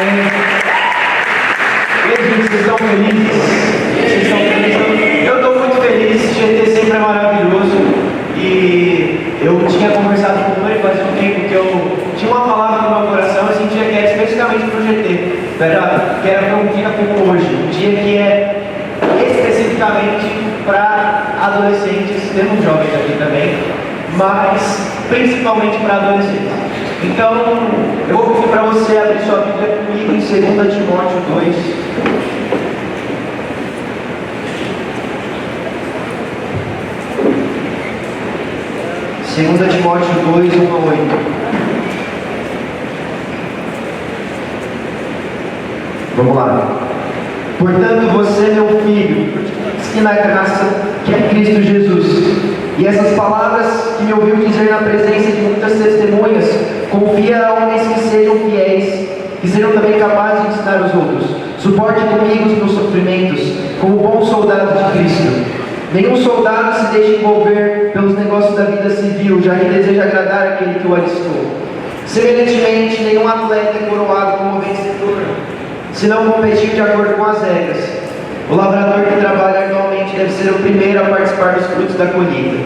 E aí, gente, vocês estão felizes? Vocês estão felizes? Eu estou muito feliz, o GT sempre é maravilhoso. E eu tinha conversado com ele faz um tempo que eu tinha uma palavra no meu coração, eu sentia que era especificamente para o GT, que era para um dia como hoje, um dia que é especificamente para adolescentes, temos jovens aqui também, mas principalmente para adolescentes. Então, eu vou pedir para você abrir sua Bíblia comigo em 2 Timóteo 2. Segunda Timóteo 2, 1 a 8. Vamos lá. Portanto, você, meu filho, que na graça que é Cristo Jesus, e essas palavras que me ouviu dizer na presença de muitas testemunhas, confia a homens que sejam fiéis, que sejam também capazes de ensinar os outros. Suporte comigo os meus sofrimentos, como bom soldado de Cristo. Nenhum soldado se deixa envolver pelos negócios da vida civil, já que deseja agradar aquele que o alistou. Semelhantemente, nenhum atleta é coroado como vencedor, se não competir de acordo com as regras. O lavrador que trabalha arduamente deve ser o primeiro a participar dos frutos da colheita.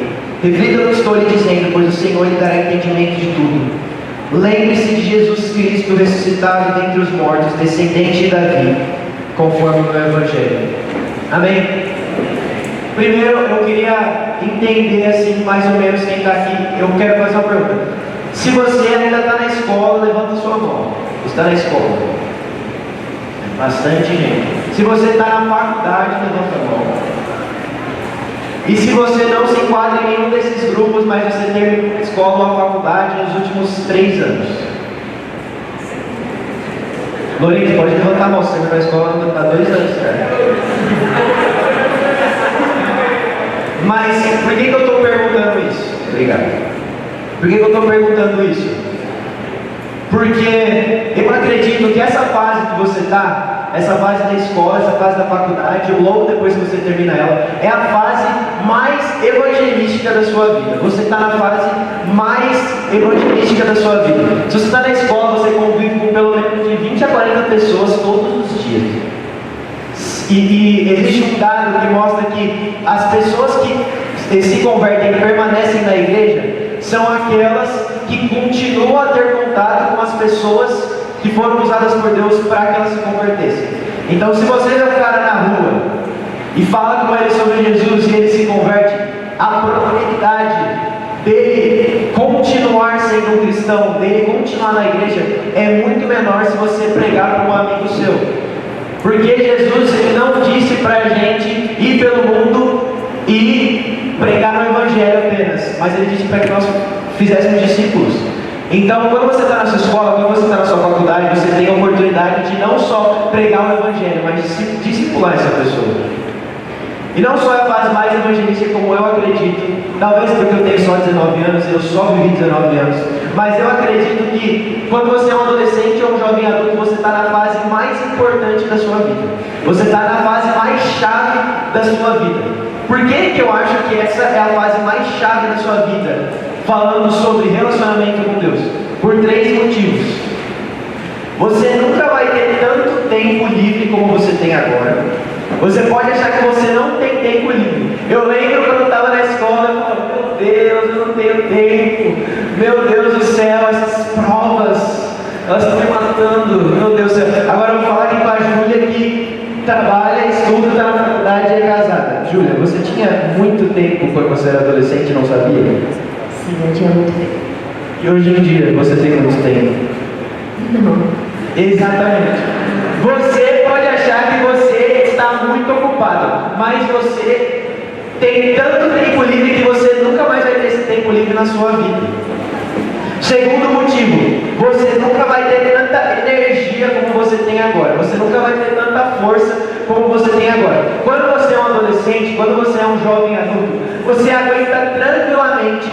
Reflita no que estou lhe dizendo, pois o Senhor lhe dará entendimento de tudo. Lembre-se de Jesus Cristo ressuscitado dentre os mortos, descendente de Davi, conforme o meu Evangelho. Amém? Primeiro, eu queria entender assim, mais ou menos quem está aqui. Eu quero fazer uma pergunta. Se você ainda está na escola, levanta sua mão. Você está na escola? Bastante gente. Se você está na faculdade, levanta a mão. E se você não se enquadra em nenhum desses grupos, mas você terminou a escola ou a faculdade nos últimos 3 anos. Lourenço, pode levantar a mão. Você terminou a escola há 2 anos, cara. Mas por que eu estou perguntando isso? Obrigado. Por que eu estou perguntando isso? Porque eu acredito que essa fase que você está, essa fase da escola, essa fase da faculdade, ou logo depois que você termina ela, é a fase mais evangelística da sua vida. Você está na fase mais evangelística da sua vida. Se você está na escola, você convive com pelo menos de 20 a 40 pessoas todos os dias. E existe um dado que mostra que as pessoas que se convertem e permanecem na igreja são aquelas que continuam a ter contato com as pessoas que foram usadas por Deus para que elas se convertessem. Então, se você vê um cara na rua e fala com ele sobre Jesus e ele se converte, a probabilidade dele continuar sendo um cristão, dele continuar na igreja, é muito menor se você pregar para um amigo seu. Porque Jesus ele não disse para a gente ir pelo mundo e pregar no Evangelho apenas, mas ele disse para que nós fizéssemos discípulos. Então, quando você está na sua escola, quando você está na sua faculdade, você tem a oportunidade de não só pregar o Evangelho, mas de discipular essa pessoa. E não só é a fase mais evangelística como eu acredito, talvez porque eu tenho só 19 anos, eu só vivi 19 anos, mas eu acredito que quando você é um adolescente ou um jovem adulto, você está na fase mais importante da sua vida. Você está na fase mais chave da sua vida. Por que eu acho que essa é a fase mais chave da sua vida? Falando sobre relacionamento com Deus. Por 3 motivos. Você nunca vai ter tanto tempo livre como você tem agora. Você pode achar que você não tem tempo livre. Eu lembro quando eu estava na escola, eu falava, meu Deus, eu não tenho tempo. Meu Deus do céu, essas provas, elas estão me matando. Meu Deus do céu. Agora eu vou falar aqui com a Júlia que trabalha, estuda, está na faculdade e é casada. Júlia, você tinha muito tempo quando você era adolescente e não sabia? Sim, eu tinha muito tempo. E hoje em dia, você tem muito tempo? Não. Exatamente. Você pode achar que você está muito ocupado, mas você tem tanto tempo livre que você nunca mais vai ter esse tempo livre na sua vida. Segundo motivo, você nunca vai ter tanta energia como você tem agora. Você nunca vai ter tanta força como você tem agora. Quando você é um adolescente, quando você é um jovem adulto, você aguenta tranquilamente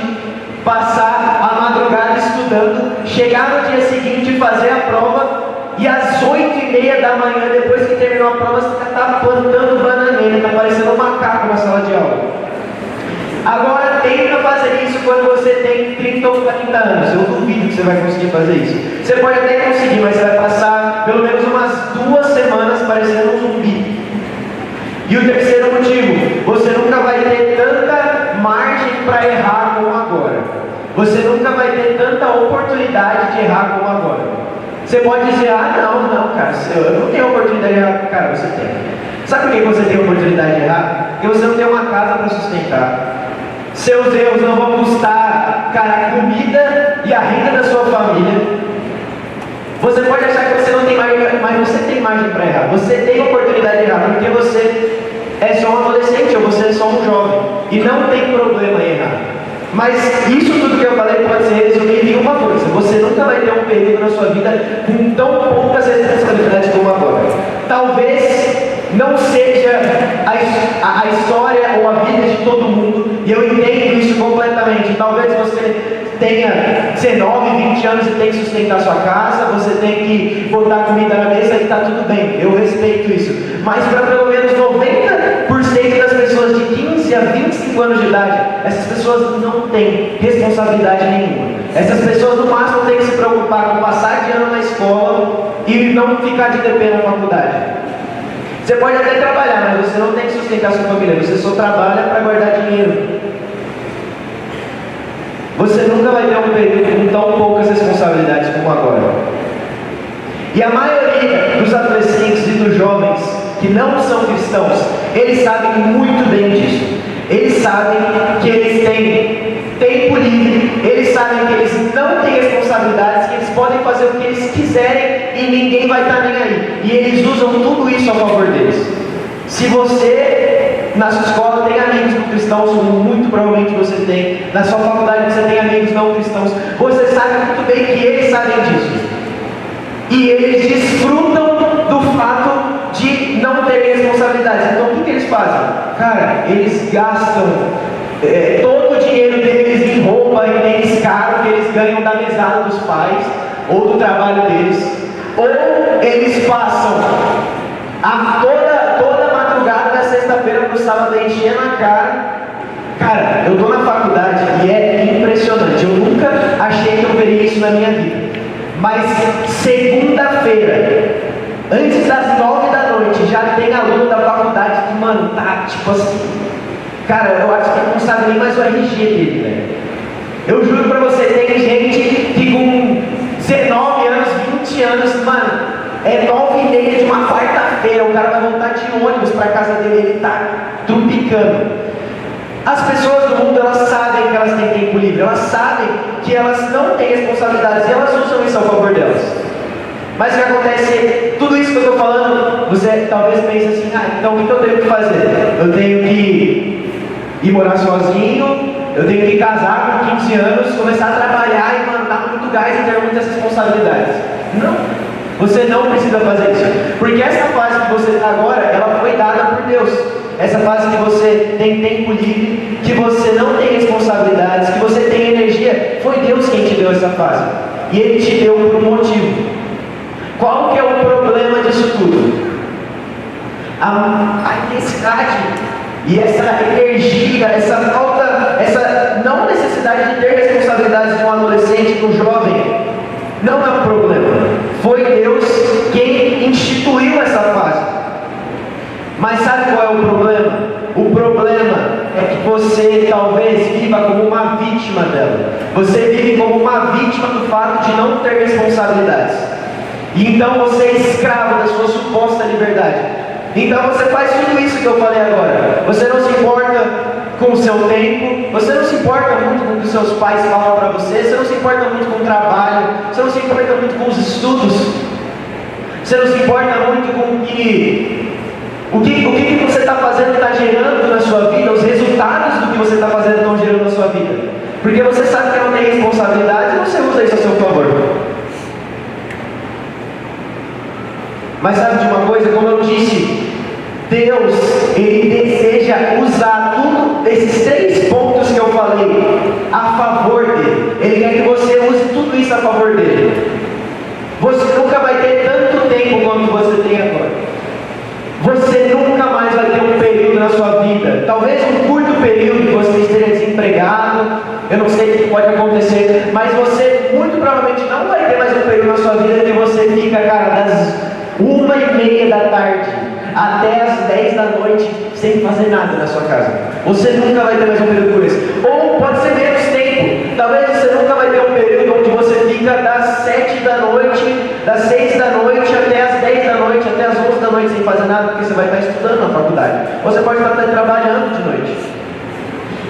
passar a madrugada estudando, chegar no dia seguinte, fazer a prova, e às 8h30 da manhã, depois que terminou a prova, você está plantando bananeira, está parecendo um macaco na sala de aula. Agora tenta fazer isso quando você tem 30 ou 40 anos. Eu duvido que que você vai conseguir fazer isso. Você pode até conseguir, mas você vai passar pelo menos umas 2 semanas parecendo um zumbi. E o terceiro motivo, você nunca vai ter tanta margem para errar como agora. Você nunca vai ter tanta oportunidade de errar como agora. Você pode dizer, não, cara, eu não tenho oportunidade de errar. Cara, você tem. Sabe por que você tem oportunidade de errar? Porque você não tem uma casa para sustentar. Seus erros não vão custar, cara, a comida e a renda da sua família. Você pode achar que você não tem margem, mas você tem margem para errar. Você tem oportunidade de errar, porque você é só um adolescente ou você é só um jovem. E não tem problema em errar. Mas isso tudo que eu falei pode ser resumido em uma coisa: você nunca vai ter um período na sua vida com tão poucas responsabilidades como agora. Talvez não seja a história ou a vida de todo mundo, e eu entendo isso completamente. Talvez você tenha 19, 20 anos e tem que sustentar sua casa, você tem que botar comida na mesa e está tudo bem, eu respeito isso. Mas para pelo menos 90% das pessoas de 15 a 25 anos de idade, essas pessoas não têm responsabilidade nenhuma. Essas pessoas no máximo têm que se preocupar com passar de ano na escola e não ficar de DP na faculdade. Você pode até trabalhar, mas você não tem que sustentar sua família, você só trabalha para guardar dinheiro. Você nunca vai ter um período com tão poucas responsabilidades como agora. E a maioria dos adolescentes e dos jovens que não são cristãos, eles sabem muito bem disso. Eles sabem que eles têm tempo livre, eles sabem que eles não têm responsabilidades, que eles podem fazer o que eles quiserem e ninguém vai estar nem aí. E eles usam tudo isso a favor deles. Se você na sua escola tem amigos não cristãos, como muito provavelmente você tem, na sua faculdade você tem amigos não cristãos, você sabe muito bem que eles sabem disso. E eles desfrutam do fato de não terem responsabilidades. Então o que eles fazem? Cara, eles gastam todo o dinheiro deles em roupa e tênis caro que eles ganham da mesada dos pais ou do trabalho deles. Ou eles passam toda a madrugada da sexta-feira para o sábado enchendo a cara. Cara, eu estou na faculdade e é impressionante. Eu nunca achei que eu veria isso na minha vida. Mas segunda-feira, antes das 9 da noite, já tem aluno da faculdade que, mano, tá tipo assim. Cara, eu acho que ele não sabe nem mais o RG dele, velho. Eu juro pra você, tem gente que com 19 anos, 20 anos, mano, é 9h30 de uma quarta-feira, o cara vai voltar de ônibus pra casa dele, ele tá trupicando. As pessoas do mundo, elas sabem que elas têm tempo livre, elas sabem que elas não têm responsabilidades e elas usam isso a favor delas. Mas o que acontece, tudo isso que eu estou falando, você talvez pense assim, então o que eu tenho que fazer? Eu tenho que ir morar sozinho, eu tenho que casar com 15 anos, começar a trabalhar e mandar muito gás e ter muitas responsabilidades. Não, você não precisa fazer isso. Porque essa fase que você está agora, ela foi dada por Deus. Essa fase que você tem tempo livre, que você não tem responsabilidades, que você tem energia, foi Deus quem te deu essa fase. E Ele te deu por um motivo. Qual que é o problema disso tudo? A intensidade e essa energia, essa falta, essa não necessidade de ter responsabilidades de um adolescente, de um jovem, não é um problema. Foi Deus quem instituiu essa fase. Mas sabe qual é o problema? O problema é que você talvez viva como uma vítima dela. Você vive como uma vítima do fato de não ter responsabilidades. E então você é escravo da sua suposta liberdade. Então você faz tudo isso que eu falei agora. Você não se importa com o seu tempo, você não se importa muito com o que os seus pais falam para você, você não se importa muito com o trabalho, você não se importa muito com os estudos, você não se importa muito com o que você está fazendo está gerando na sua vida, os resultados do que você está fazendo estão gerando na sua vida. Porque você sabe que não tem responsabilidade e você usa isso a seu favor. Mas sabe de uma coisa, como eu disse, Deus, Ele deseja usar tudo esses 3 pontos que eu falei a favor dele. Ele quer que você use tudo isso a favor dele. Você nunca vai ter tanto tempo quanto você tem agora. Você nunca mais vai ter um período na sua vida, talvez um curto período que você esteja desempregado, eu não sei o que pode acontecer, mas você muito provavelmente na sua vida que você fica, cara, das 1h30 da tarde até as 10 da noite sem fazer nada na sua casa. Você nunca vai ter mais um período por esse. Ou pode ser menos tempo. Talvez você nunca vai ter um período onde você fica das 7 da noite, das 6 da noite até as 10 da noite, até as 11 da noite sem fazer nada, porque você vai estar estudando na faculdade. Você pode estar trabalhando de noite.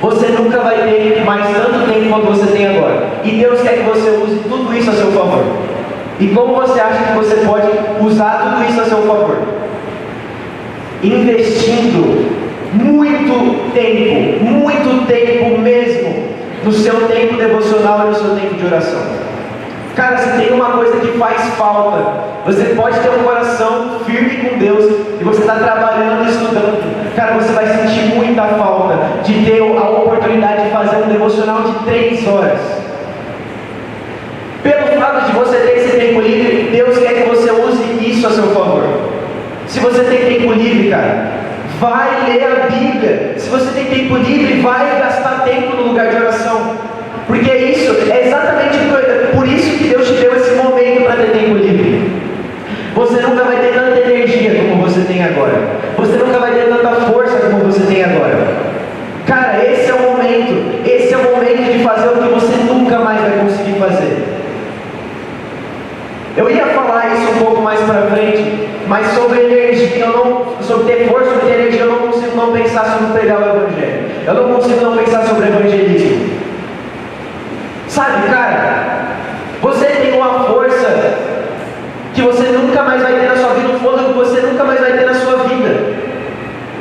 Você nunca vai ter mais tanto tempo quanto você tem agora. E Deus quer que você use tudo isso a seu favor. E como você acha que você pode usar tudo isso a seu favor? Investindo muito tempo mesmo, no seu tempo devocional e no seu tempo de oração. Cara, se tem uma coisa que faz falta, você pode ter um coração firme com Deus, e você está trabalhando e estudando, cara, você vai sentir muita falta de ter a oportunidade de fazer um devocional de 3 horas. Pelo fato de você ter esse tempo livre, Deus quer que você use isso a seu favor. Se você tem tempo livre, cara, vai ler a Bíblia. Se você tem tempo livre, vai gastar tempo no lugar de oração. Porque isso é exatamente por isso que Deus te deu esse momento para ter tempo livre. Você nunca vai ter tanta energia como você tem agora. Você nunca vai ter tanta força como você tem agora. Cara, esse é o momento. Esse é o momento de fazer o que você nunca mais vai conseguir fazer. Eu ia falar isso um pouco mais para frente, mas sobre energia, sobre ter força, sobre ter energia, eu não consigo não pensar sobre pregar o Evangelho. Eu não consigo não pensar sobre evangelismo. Sabe, cara, você tem uma força que você nunca mais vai ter na sua vida, um fôlego que você nunca mais vai ter na sua vida.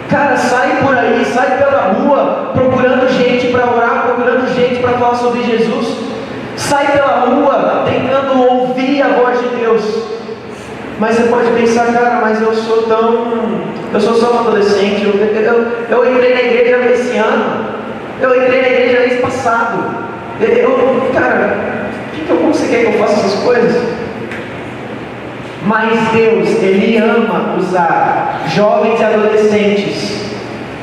Cara, sai por aí, sai pela rua, procurando gente para orar, procurando gente para falar sobre Jesus. Sai pela rua, tentando ouvir a voz de Deus. Mas você pode pensar, cara, mas eu sou só um adolescente, eu entrei na igreja esse ano, eu entrei na igreja mês passado. Cara, como você quer que eu faça essas coisas? Mas Deus, Ele ama usar jovens e adolescentes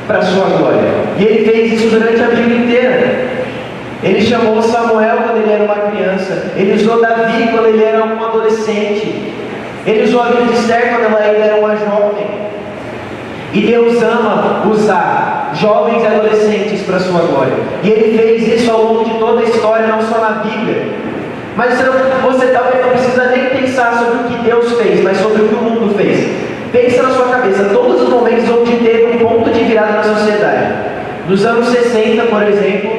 para a sua glória. E Ele fez isso durante a Bíblia inteira. Ele chamou Samuel quando ele era uma criança. Ele usou Davi quando ele era um adolescente. Ele usou a vida de Esther quando ela ainda era uma jovem. E Deus ama usar jovens e adolescentes para a sua glória. E Ele fez isso ao longo de toda a história, não só na Bíblia. Mas você talvez não precisa nem pensar sobre o que Deus fez, mas sobre o que o mundo fez. Pensa na sua cabeça, todos os momentos onde teve um ponto de virada na sociedade. Nos anos 60, por exemplo,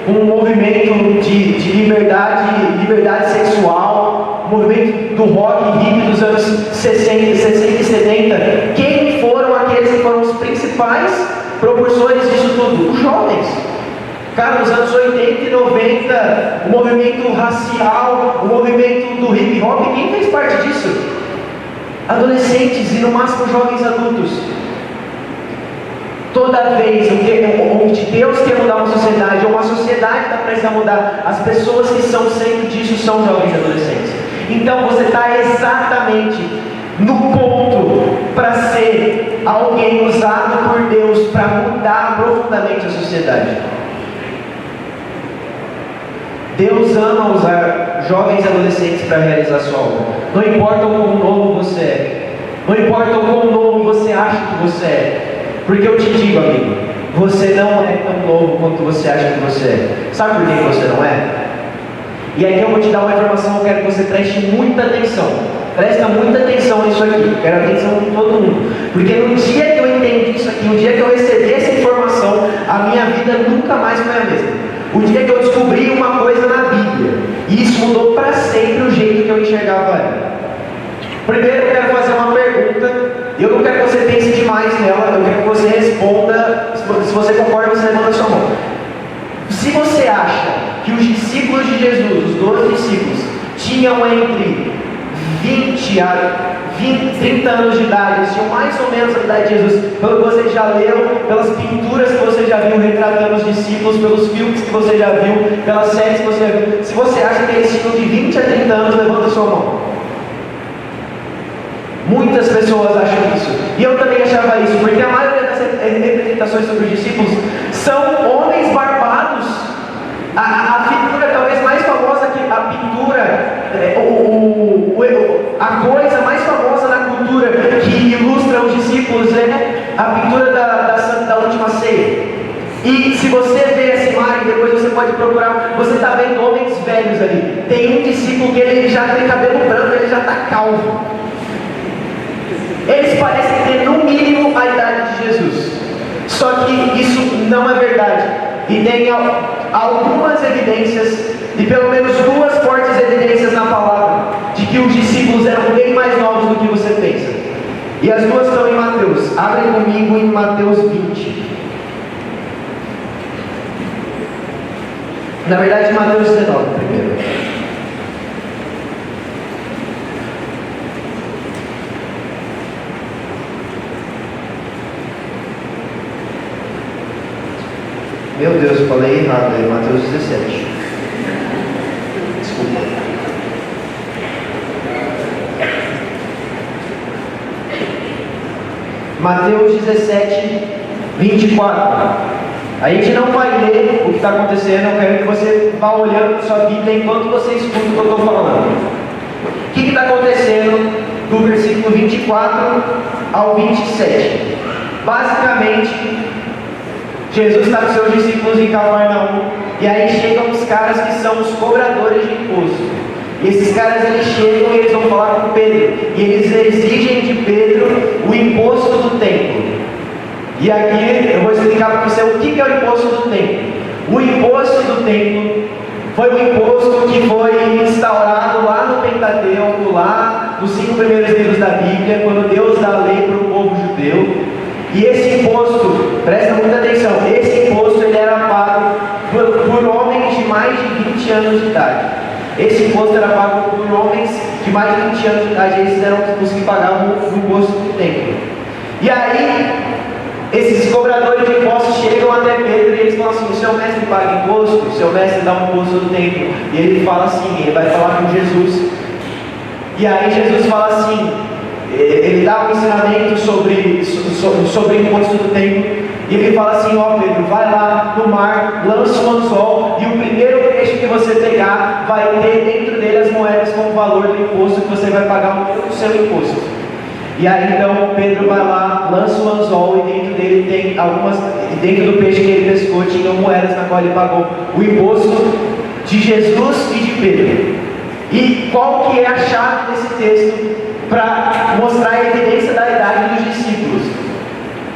um movimento de liberdade sexual, um movimento do rock hippie dos anos 60 e 70. Quem foram aqueles que foram os principais propulsores disso tudo? Os jovens. Cara, nos anos 80 e 90, o movimento racial, o movimento do hip hop, quem fez parte disso? Adolescentes e no máximo jovens adultos. Toda vez onde Deus quer mudar uma sociedade, ou uma sociedade está prestes a mudar, as pessoas que são centro disso são jovens e adolescentes. Então você está exatamente no ponto para ser alguém usado por Deus para mudar profundamente a sociedade. Deus ama usar jovens e adolescentes para realizar sua obra. Não importa o quão novo você é, não importa o quão novo você acha que você é. Porque eu te digo, amigo, você não é tão novo quanto você acha que você é. Sabe por que você não é? E aqui eu vou te dar uma informação, eu quero que você preste muita atenção. Presta muita atenção nisso aqui, quero atenção de todo mundo. Porque no dia que eu entendi isso aqui, no dia que eu recebi essa informação, a minha vida nunca mais foi a mesma. O dia que eu descobri uma coisa na Bíblia, e isso mudou para sempre o jeito que eu enxergava ela. Primeiro eu quero fazer uma pergunta. Eu não quero que você pense demais nela, eu quero que você responda. Se você concorda, você levanta a sua mão. Se você acha que os discípulos de Jesus, os 12 discípulos, tinham entre 30 anos de idade, eles tinham mais ou menos a idade de Jesus, pelo que você já leu, pelas pinturas que você já viu retratando os discípulos, pelos filmes que você já viu, pelas séries que você já viu, se você acha que eles tinham de 20 a 30 anos, levanta a sua mão. Muitas pessoas acham isso, e eu também achava isso, porque a maioria das representações sobre os discípulos são homens barbados. A figura talvez mais famosa que a pintura, o discípulos é a pintura da última ceia. E se você vê essa imagem, depois você pode procurar, você está vendo homens velhos ali. Tem um discípulo que ele já tem cabelo branco, ele já está calvo. Eles parecem ter no mínimo a idade de Jesus. Só que isso não é verdade. E tem algumas evidências, e pelo menos duas fortes evidências na palavra, de que os discípulos eram bem mais novos do que você pensa. E as duas estão em Mateus. Abre comigo em Mateus 20. Na verdade, Mateus 19 primeiro. Meu Deus, falei errado aí, Mateus 17. Desculpa. Mateus 17, 24. A gente não vai ler o que está acontecendo, eu quero que você vá olhando sua Bíblia enquanto você escuta o que eu estou falando. O que está acontecendo do versículo 24 ao 27? Basicamente, Jesus está com seus discípulos em Cafarnaum, e aí chegam os caras que são os cobradores de imposto. E esses caras eles chegam e eles vão falar com Pedro, e eles exigem de Pedro o imposto do templo. E aqui eu vou explicar para você o que é o imposto do templo. O imposto do templo foi um imposto que foi instaurado lá no Pentateuco, lá nos 5 primeiros livros da Bíblia, quando Deus dá a lei para o povo judeu. E esse imposto, presta muita atenção, esse imposto ele era pago por homens de mais de 20 anos de idade. Esse imposto era pago por homens de mais de 20 anos de idade, eles eram os que pagavam o imposto do templo. E aí, esses cobradores de impostos chegam até Pedro e eles falam assim: o seu mestre paga imposto? O seu mestre dá um imposto do templo? E ele fala assim, ele vai falar com Jesus. E aí Jesus fala assim, ele dá um ensinamento sobre o imposto do templo. E ele fala assim: ó Pedro, vai lá no mar, lança um anzol, e o primeiro peixe que você pegar vai ter dentro dele as moedas com o valor do imposto que você vai pagar o seu imposto. E aí então Pedro vai lá, lança o anzol, e dentro dele tem dentro do peixe que ele pescou tinham moedas na qual ele pagou o imposto de Jesus e de Pedro. E qual que é a chave desse texto para mostrar a evidência da idade dos discípulos?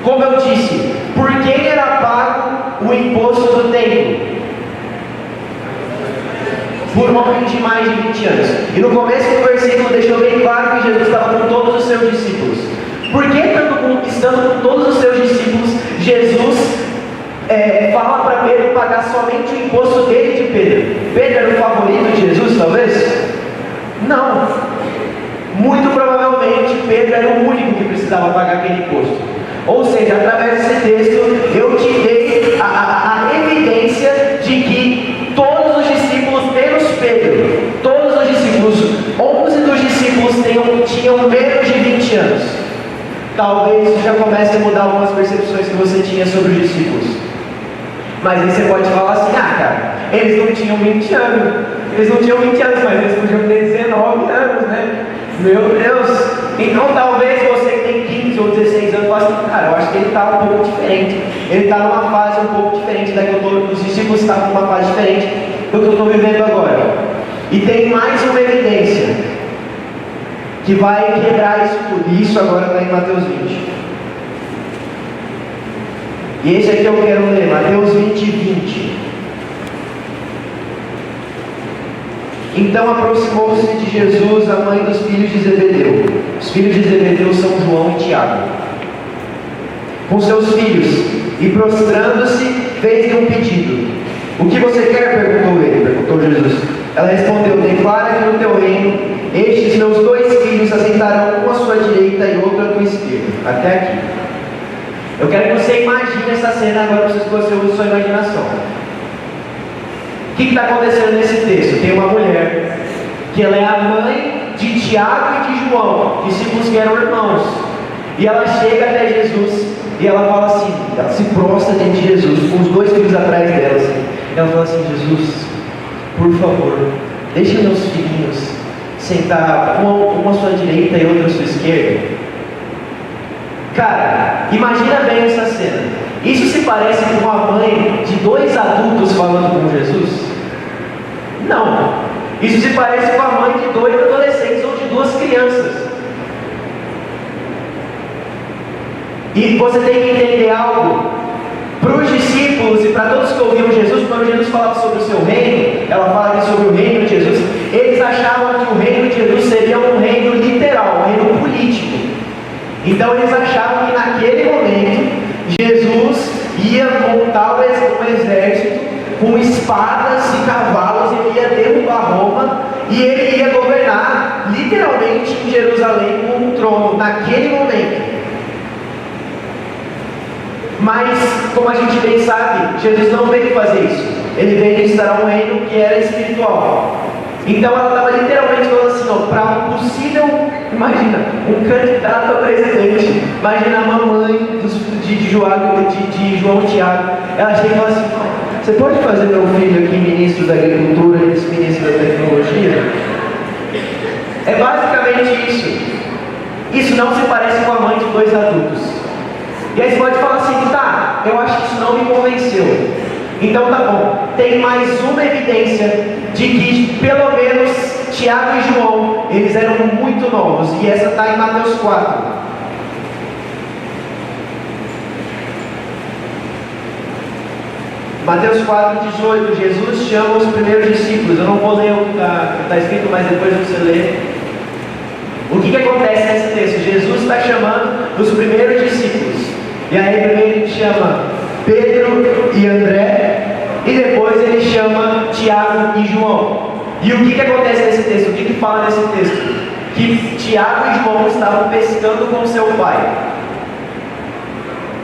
Como eu disse, por quem era pago o imposto do templo? Por homens de mais de 20 anos. E no começo do versículo deixou bem claro que Jesus estava com todos os seus discípulos. Por que, estando com todos os seus discípulos, Jesus fala para Pedro pagar somente o imposto dele de Pedro? Pedro era o favorito de Jesus, talvez? Não. Muito provavelmente Pedro era o único que precisava pagar aquele imposto. Ou seja, através desse texto eu te dei a evidência de que todos os discípulos, menos Pedro, todos os discípulos, 11 dos discípulos tinham menos de 20 anos. Talvez isso já comece a mudar algumas percepções que você tinha sobre os discípulos. Mas aí você pode falar assim: ah cara, eles não tinham 20 anos. Eles não tinham 20 anos, mas eles podiam ter 19 anos, né? Meu Deus! Então talvez você que tem 15 ou 16 anos fale assim: cara, eu acho que ele está um pouco diferente. Ele está numa fase um pouco diferente da que eu estou. Os discípulos estão numa fase diferente do que eu estou vivendo agora. E tem mais uma evidência que vai quebrar isso tudo. E isso agora está em Mateus 20. E esse aqui eu quero ler, Mateus 20, 20. Então aproximou-se de Jesus a mãe dos filhos de Zebedeu. Os filhos de Zebedeu são João e Tiago, com seus filhos, e prostrando-se, fez-lhe um pedido. O que você quer? Perguntou Jesus. Ela respondeu: declara que no teu reino estes meus 2 filhos assentarão um à sua direita e outro à tua esquerda. Até aqui. Eu quero que você imagine essa cena agora, para você usar sua imaginação. O que está acontecendo nesse texto? Tem uma mulher, que ela é a mãe de Tiago e de João, discípulos que eram irmãos. E ela chega até Jesus, e ela fala assim, ela se prostra diante de Jesus, com os 2 filhos atrás dela. Assim. Ela fala assim: Jesus, por favor, deixa meus filhinhos sentar um à sua direita e outro à sua esquerda. Cara, imagina bem essa cena. Isso se parece com uma mãe de 2 adultos falando com Jesus? Não. Isso se parece com a mãe de 2 adolescentes ou de 2 crianças. E você tem que entender algo. Para os discípulos e para todos que ouviam Jesus, quando Jesus falava sobre o seu reino, ela fala aqui sobre o reino de Jesus, eles achavam que o reino de Jesus seria um reino literal, um reino político. Então eles achavam que naquele momento, Jesus ia montar um exército com espadas e cavalos, ele ia derrubar Roma e ele ia governar literalmente em Jerusalém com um trono naquele momento. Mas, como a gente bem sabe, Jesus não veio fazer isso. Ele veio instaurar um reino que era espiritual. Então ela estava literalmente falando assim, para um possível, imagina, um candidato a presidente, imagina a mamãe de João Tiago, ela chega e fala assim, você pode fazer meu filho aqui ministro da agricultura e esse ministro da tecnologia? É basicamente isso. Isso não se parece com a mãe de 2 adultos. E aí você pode falar assim, tá, eu acho que isso não me convenceu. Então tá bom, tem mais uma evidência de que pelo menos Tiago e João, eles eram muito novos. E essa está em Mateus 4. Mateus 4, 18, Jesus chama os primeiros discípulos. Eu não vou ler o que está escrito, mas depois você lê. O que acontece nesse texto? Jesus está chamando os primeiros discípulos. E aí primeiro ele chama Pedro e André, e depois ele chama Tiago e João. E o que acontece nesse texto? O que fala nesse texto? Que Tiago e João estavam pescando com seu pai.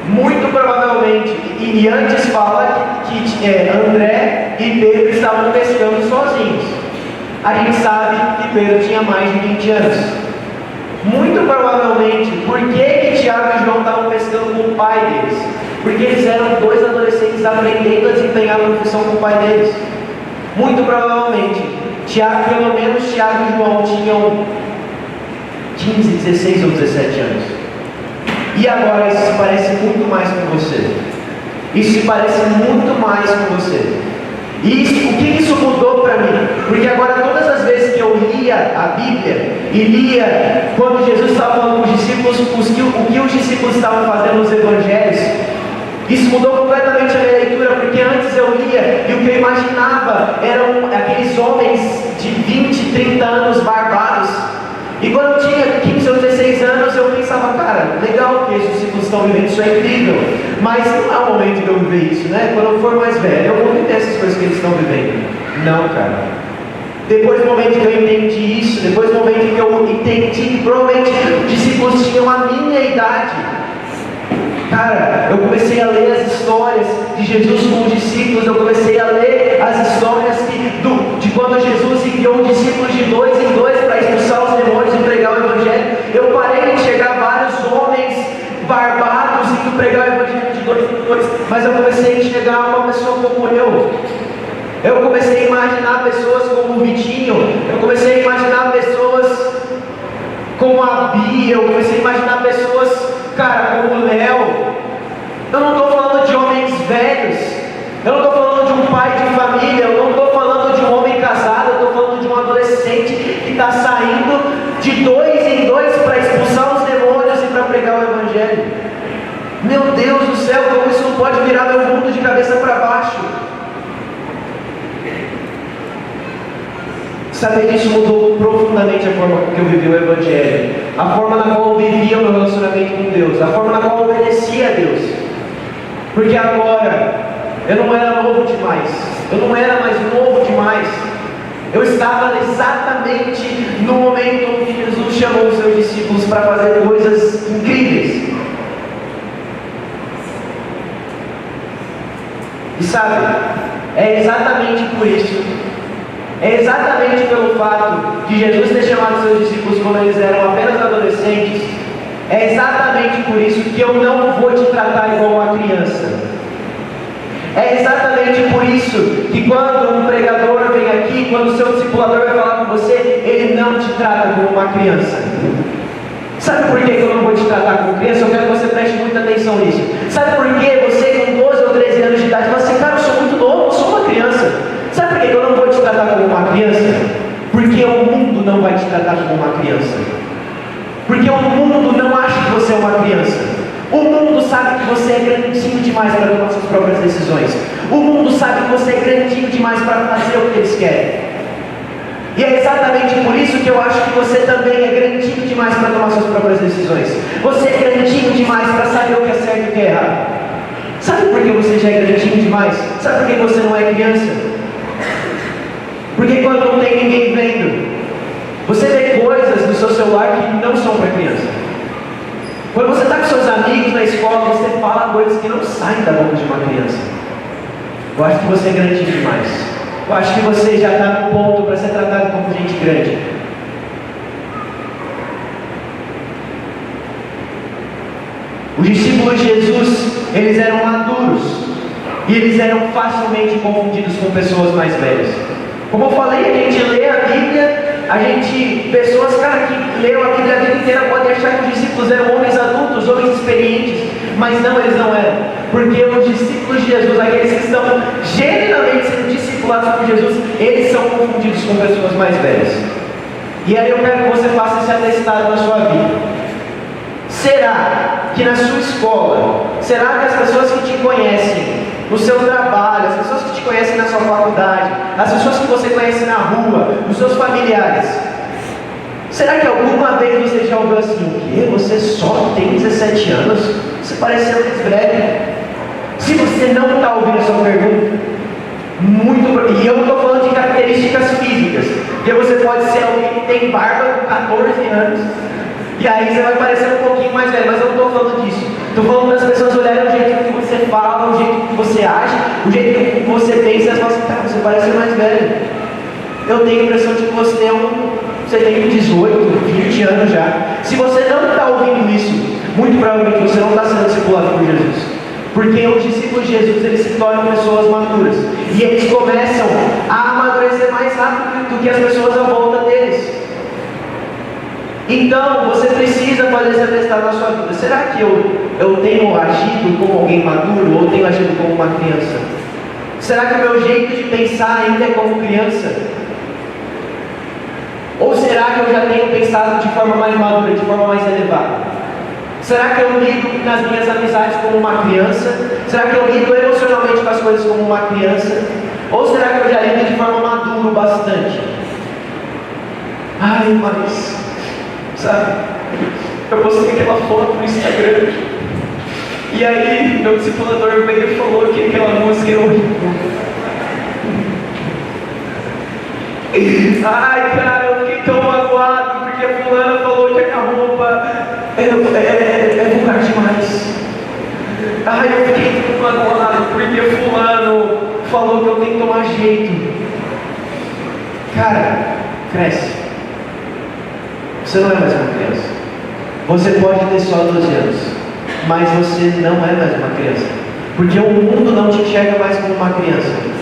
Muito provavelmente, e antes fala que André e Pedro estavam pescando sozinhos. A gente sabe que Pedro tinha mais de 20 anos. Muito provavelmente, por que Tiago e João estavam pescando com o pai deles? Porque eles eram 2 adolescentes aprendendo a desempenhar uma função com o pai deles. Muito provavelmente, pelo menos Tiago e João tinham 15, 16 ou 17 anos. E agora isso se parece muito mais com você. Isso se parece muito mais com você. E o que isso mudou para mim? Porque agora todas as vezes que eu lia a Bíblia e lia quando Jesus estava falando com os discípulos, o que os discípulos estavam fazendo nos evangelhos, isso mudou completamente a minha leitura, porque antes eu lia e o que eu imaginava eram aqueles homens de 20, 30 anos barbados. E quando eu tinha 15 ou 16 anos, eu pensava, cara, legal que os discípulos estão vivendo, isso é incrível. Mas não é o momento de eu viver isso, né? Quando eu for mais velho, eu vou viver essas coisas que eles estão vivendo. Não, cara. Depois do momento que eu entendi isso, depois do momento que eu entendi que provavelmente os discípulos tinham a minha idade, cara, eu comecei a ler as histórias de Jesus com os discípulos, eu comecei a ler as histórias de quando Jesus enviou os discípulos de 2 em 2 para expulsar os demônios e pregar o Evangelho. Eu parei de enxergar vários homens barbados indo pregar o Evangelho de 2 em 2, mas eu comecei a enxergar uma pessoa como eu. Eu comecei a imaginar pessoas como o Vitinho, eu comecei a imaginar pessoas como a Bia, eu comecei a imaginar pessoas, cara, como o Léo. Eu não estou falando de homens velhos, eu não estou falando de um pai de família, eu não estou falando de um homem casado, eu estou falando de um adolescente que está saindo de 2 em 2 para expulsar os demônios e para pregar o Evangelho. Meu Deus do céu, como isso não pode virar meu mundo de cabeça para baixo? Saber que isso mudou profundamente a forma que eu vivi o Evangelho, a forma na qual eu vivia o meu relacionamento com Deus, a forma na qual eu obedecia a Deus. Porque agora, eu não era novo demais, eu não era mais novo demais, eu estava exatamente no momento em que Jesus chamou os seus discípulos para fazer coisas incríveis. E sabe, é exatamente por isso, é exatamente pelo fato de Jesus ter chamado seus discípulos quando eles eram apenas adolescentes, é exatamente por isso que eu não vou te tratar igual uma criança. É exatamente por isso que quando um pregador vem aqui, quando o seu discipulador vai falar com você, ele não te trata como uma criança. Sabe por que eu não vou te tratar como criança? Eu quero que você preste muita atenção nisso. Sabe por que você com 12 ou 13 anos de idade fala assim, cara, eu sou muito novo, eu sou uma criança. Sabe por que eu não vou te tratar como uma criança? Porque o mundo não vai te tratar como uma criança. Porque o mundo não acha que você é uma criança. O mundo sabe que você é grandinho demais para tomar suas próprias decisões. O mundo sabe que você é grandinho demais para fazer o que eles querem. E é exatamente por isso que eu acho que você também é grandinho demais para tomar suas próprias decisões. Você é grandinho demais para saber o que é certo e o que é errado. Sabe por que você já é grandinho demais? Sabe por que você não é criança? Porque quando não tem ninguém vendo, você vê coisas no seu celular que não são para criança. Quando você está com seus amigos na escola, você fala coisas que não saem da boca de uma criança. Eu acho que você é grandinho demais. Eu acho que você já está no ponto para ser tratado como gente grande. Os discípulos de Jesus, eles eram maduros. E eles eram facilmente confundidos com pessoas mais velhas. Como eu falei, a gente lê a Bíblia, pessoas, cara, que leram a Bíblia a vida inteira podem achar que os discípulos eram homens adultos, homens experientes. Mas não, eles não eram. Porque os discípulos de Jesus, aqueles que estão genuinamente sendo discipulados por Jesus, eles são confundidos com pessoas mais velhas. E aí eu quero que você faça esse atestado na sua vida. Será que na sua escola, será que as pessoas que te conhecem no seu trabalho, as pessoas que te conhecem na sua faculdade, as pessoas que você conhece na rua, os seus familiares, será que alguma vez você já ouviu assim, o quê? Você só tem 17 anos? Você parece ser mais velho. Se você não está ouvindo essa pergunta, e eu não estou falando de características físicas, porque você pode ser alguém que tem barba com 14 anos, e aí você vai parecer um pouquinho mais velho, mas eu não estou falando disso. Estou falando das pessoas olharem o jeito que você fala, o jeito que você age, o jeito que você pensa, e elas falam assim, cara, você parece ser mais velho. Eu tenho a impressão de que você tem 18, 20 anos já. Se você não está ouvindo isso, muito provavelmente você não está sendo discipulado por Jesus. Porque os discípulos de Jesus, eles se tornam pessoas maduras. E eles começam a amadurecer mais rápido do que as pessoas à volta deles. Então, você precisa fazer esse atestado na sua vida. Será que eu tenho agido como alguém maduro ou tenho agido como uma criança? Será que o meu jeito de pensar ainda é como criança? Ou será que eu já tenho pensado de forma mais madura, de forma mais elevada? Será que eu lido nas minhas amizades como uma criança? Será que eu lido emocionalmente com as coisas como uma criança? Ou será que eu já lido de forma madura bastante? Ai, mas... sabe? Eu postei aquela foto no Instagram. E aí, meu discipulador veio e falou que aquela música é horrível. Ai, cara, eu fiquei tão magoado porque a fulana falou que a minha roupa é vulgar demais. Ai, eu fiquei tão magoado porque fulano falou que eu tenho que tomar jeito. Cara, cresce. Você não é mais uma criança. Você pode ter só 12 anos, mas você não é mais uma criança. Porque o mundo não te enxerga mais como uma criança.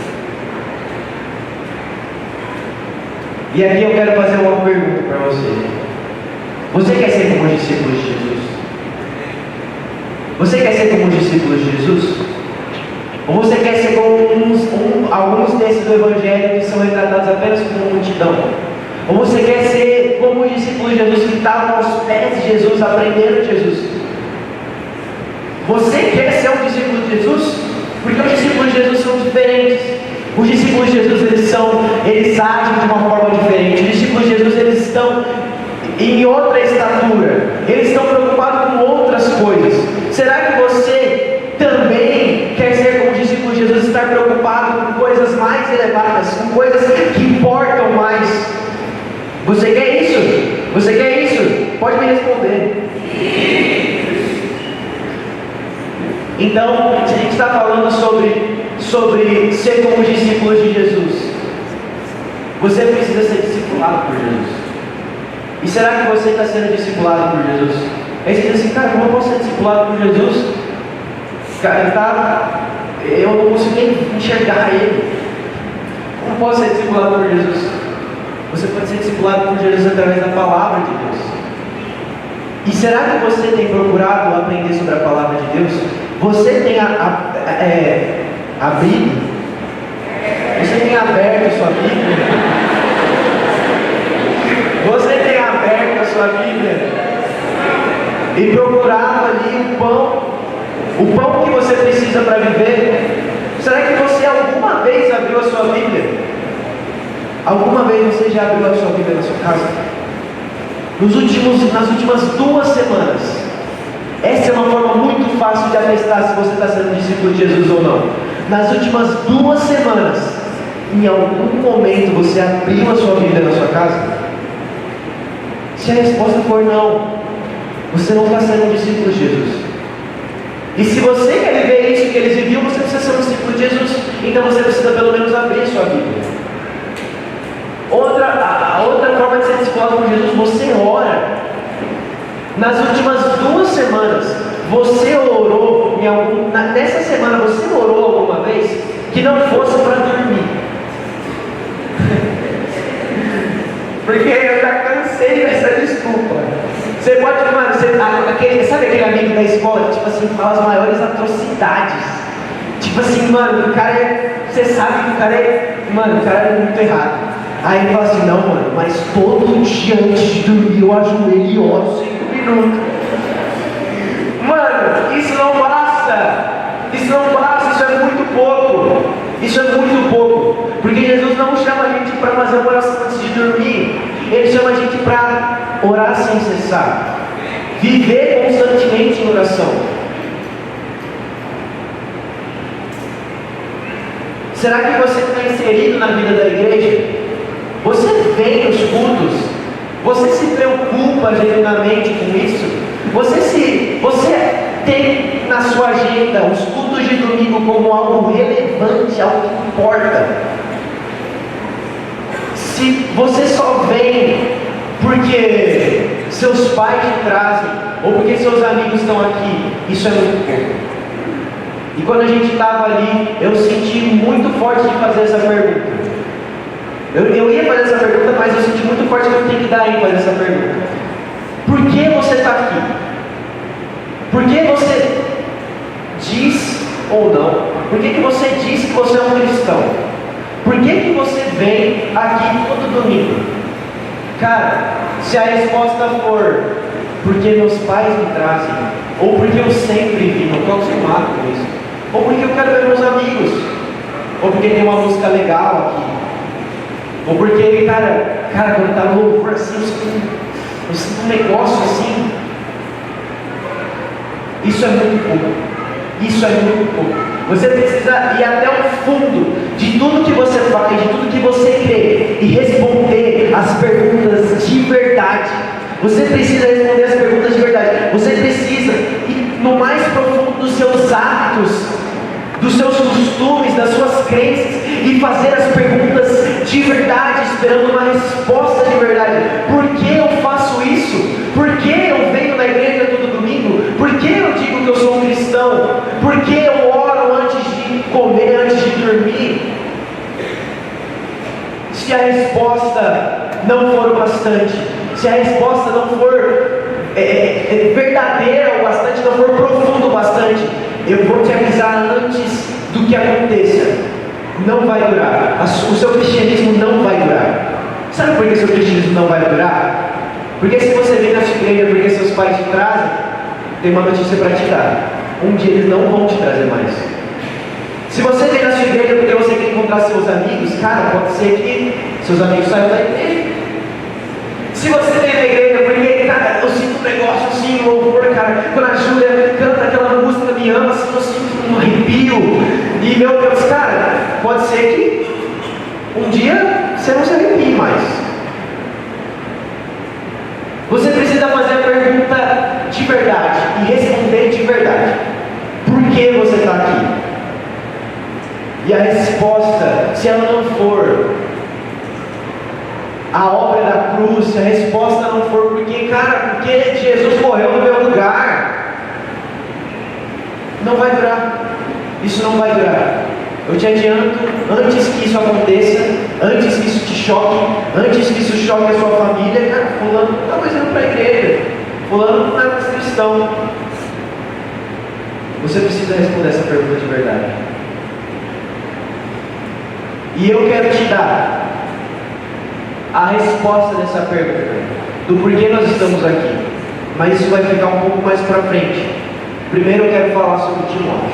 E aqui eu quero fazer uma pergunta para você. Você quer ser como os discípulos de Jesus? Você quer ser como os discípulos de Jesus? Ou você quer ser como alguns desses do Evangelho que são retratados apenas como multidão? Ou você quer ser como os discípulos de Jesus que estavam aos pés de Jesus, aprendendo de Jesus? Você quer ser um discípulo de Jesus? Porque os discípulos de Jesus são diferentes. Os discípulos de Jesus, eles agem de uma forma diferente. Os discípulos de Jesus, eles estão em outra estatura. Eles estão preocupados com outras coisas. Será que você também quer ser como os discípulos de Jesus, estar preocupado com coisas mais elevadas, com coisas que importam mais? Você quer isso? Você quer isso? Pode me responder. Então, se a gente está falando sobre ser como os discípulos de Jesus, você precisa ser discipulado por Jesus. E será que você está sendo discipulado por Jesus? Aí você diz assim, cara, como eu posso ser discipulado por Jesus? Cara, eu não consigo nem enxergar Ele. Como eu posso ser discipulado por Jesus? Você pode ser discipulado por Jesus através da palavra de Deus. E será que você tem procurado aprender sobre a palavra de Deus? Você tem abrido? Você tem aberto a sua Bíblia? Você tem aberto a sua Bíblia e procurado ali o pão que você precisa para viver? Será que você alguma vez abriu a sua Bíblia? Alguma vez você já abriu a sua Bíblia na sua casa? Nas últimas 2 semanas. Essa é uma forma muito fácil de atestar se você está sendo discípulo de Jesus ou não. Nas últimas 2 semanas, em algum momento você abriu a sua Bíblia na sua casa? Se a resposta for não, você não está sendo discípulo de Jesus. E se você quer viver isso que eles viviam, você precisa ser um discípulo de Jesus. Então você precisa pelo menos abrir a sua Bíblia. A outra forma de ser discipulado por Jesus, você ora. Nas últimas 2 semanas, você orou nessa semana você orou alguma vez que não fosse para dormir? Porque eu já cansei dessa desculpa. Você pode, mano, sabe aquele amigo da escola que, tipo assim, fala as maiores atrocidades? Tipo assim, mano, o cara você sabe que o cara é muito errado. Aí ele fala assim, não, mano, mas todo dia antes de dormir eu ajoelho e oro 5 minutos. Mano, isso não basta. Isso é muito pouco. Isso é muito pouco. Porque Jesus não chama a gente para fazer uma oração antes de dormir. Ele chama a gente para orar sem cessar. Viver constantemente em oração. Será que você está inserido na vida da igreja? Você vem nos cultos? Você se preocupa genuinamente com isso? Você tem na sua agenda os cultos de domingo como algo relevante, algo que importa? Se você só vem porque seus pais te trazem, ou porque seus amigos estão aqui, isso é muito pouco. E quando a gente estava ali, eu senti muito forte de fazer essa pergunta. Eu ia fazer essa pergunta, mas eu senti muito forte que eu tenho que dar ênfase essa pergunta. Por que você está aqui? Por que você diz ou não? Por que você diz que você é um cristão? Por que você vem aqui todo domingo? Cara, se a resposta for porque meus pais me trazem, ou porque eu sempre vim, eu estou acostumado com isso, ou porque eu quero ver meus amigos, ou porque tem uma música legal aqui, ou porque, cara, quando tá no louvor assim, eu sinto um negócio assim. Isso é muito pouco. Isso é muito pouco. Você precisa ir até o fundo de tudo que você faz, de tudo que você crê, e responder as perguntas de verdade. Você precisa responder as perguntas de verdade. Você precisa ir no mais profundo dos seus hábitos, dos seus costumes, das suas crenças, e fazer as perguntas de verdade, esperando uma resposta de verdade. Por que eu faço isso? Por que eu venho na igreja todo domingo? Por que eu digo que eu sou um cristão? Por que eu oro antes de comer, antes de dormir? Se a resposta não for o bastante, se a resposta não for verdadeira o bastante, não for profundo o bastante, eu vou te avisar antes do que aconteça. Não vai durar. O seu cristianismo não vai durar. Sabe por que seu cristianismo não vai durar? Porque se você vem na sua igreja porque seus pais te trazem, tem uma notícia para te dar. Um dia eles não vão te trazer mais. Se você vem na sua igreja porque você quer encontrar seus amigos, cara, pode ser que seus amigos saiam da igreja. Se você vem na igreja porque, cara, eu sinto um negócio assim, louvor, cara, quando a Júlia canta aquela música Me Ama, assim, eu sinto um arrepio. E meu Deus, cara, pode ser que um dia você não se arrepie mais. Você precisa fazer a pergunta de verdade e responder de verdade. Por que você está aqui? E a resposta, se ela não for a obra da cruz, se a resposta não for porque Jesus morreu no meu lugar, não vai durar. Isso não vai durar. Eu te adianto, antes que isso aconteça, antes que isso te choque, antes que isso choque a sua família, cara, fulano não está mais indo para a igreja, fulano não é mais cristão. Você precisa responder essa pergunta de verdade. E eu quero te dar a resposta dessa pergunta, do porquê nós estamos aqui. Mas isso vai ficar um pouco mais para frente. Primeiro eu quero falar sobre Timóteo.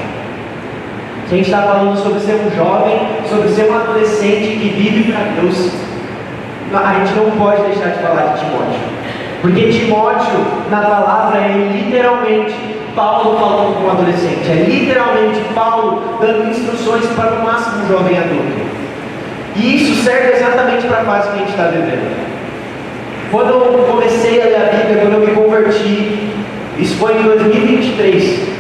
Se a gente está falando sobre ser um jovem, sobre ser um adolescente que vive para Deus, a gente não pode deixar de falar de Timóteo. Porque Timóteo, na palavra, é literalmente Paulo falando com um adolescente. É literalmente Paulo dando instruções para no máximo um jovem adulto. E isso serve exatamente para a fase que a gente está vivendo. Quando eu comecei a ler a Bíblia, quando eu me converti, isso foi em 2023.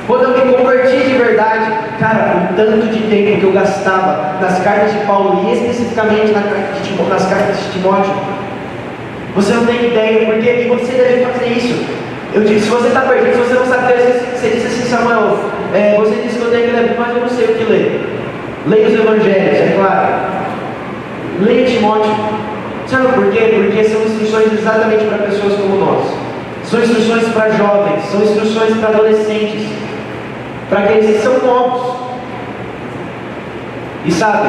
Quando eu me converti de verdade, cara, o tanto de tempo que eu gastava nas cartas de Paulo e especificamente nas cartas de Timóteo, você não tem ideia, porque e você deve fazer isso. Eu digo, se você está perdido, se você não sabe ler, você disse assim, Samuel, você disse que eu tenho que ler, mas eu não sei o que ler. Leia os evangelhos, é claro. Leia Timóteo. Sabe por quê? Porque são instruções exatamente para pessoas como nós. São instruções para jovens, são instruções para adolescentes, para aqueles que são novos. E sabe,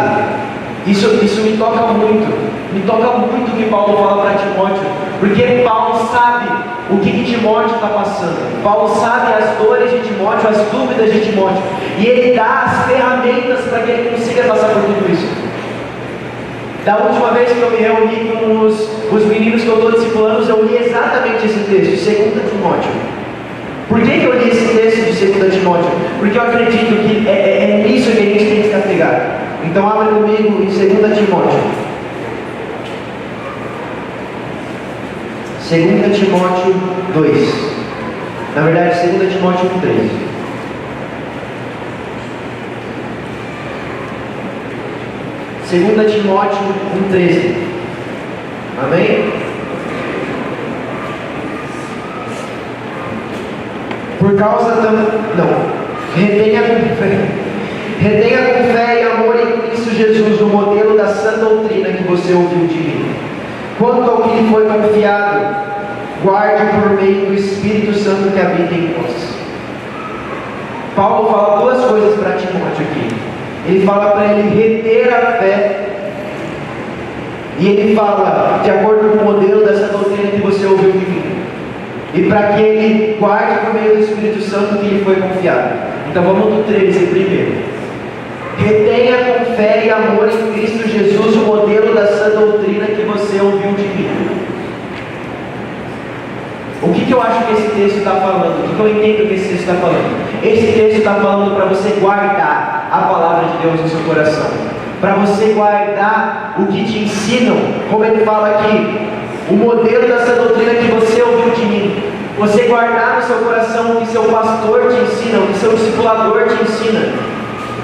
isso me toca muito o que Paulo fala para Timóteo, porque Paulo sabe o que Timóteo está passando. Paulo sabe as dores de Timóteo, as dúvidas de Timóteo, e ele dá as ferramentas para que ele consiga passar por tudo isso. Da última vez que eu me reuni com os meninos que eu estou discipulando, eu li exatamente esse texto, 2 Timóteo. Por que eu li esse texto de 2 Timóteo? Porque eu acredito que é nisso que a gente tem que se apegar. Então abre comigo em 2 Timóteo. 2 Timóteo 2. Na verdade, 2 Timóteo 1:3. Segunda Timóteo 1:13. Amém? Por causa da... Não. Retenha com fé e amor em Cristo Jesus o modelo da sã doutrina que você ouviu de mim. Quanto ao que lhe foi confiado, guarde por meio do Espírito Santo que habita em vós. Paulo fala duas coisas para Timóteo aqui. Ele fala para ele reter a fé, e ele fala de acordo com o modelo dessa doutrina que você ouviu de mim, e para que ele guarde por meio do Espírito Santo que lhe foi confiado. Então vamos no 13 primeiro. Retenha com fé e amor em Cristo Jesus o modelo da sã doutrina que você ouviu de mim. O que eu acho que esse texto está falando? O que eu entendo que esse texto está falando? Esse texto está falando para você guardar a palavra de Deus no seu coração, para você guardar o que te ensinam, como ele fala aqui, o modelo dessa doutrina que você ouviu de mim. Você guardar no seu coração o que seu pastor te ensina, o que seu discipulador te ensina,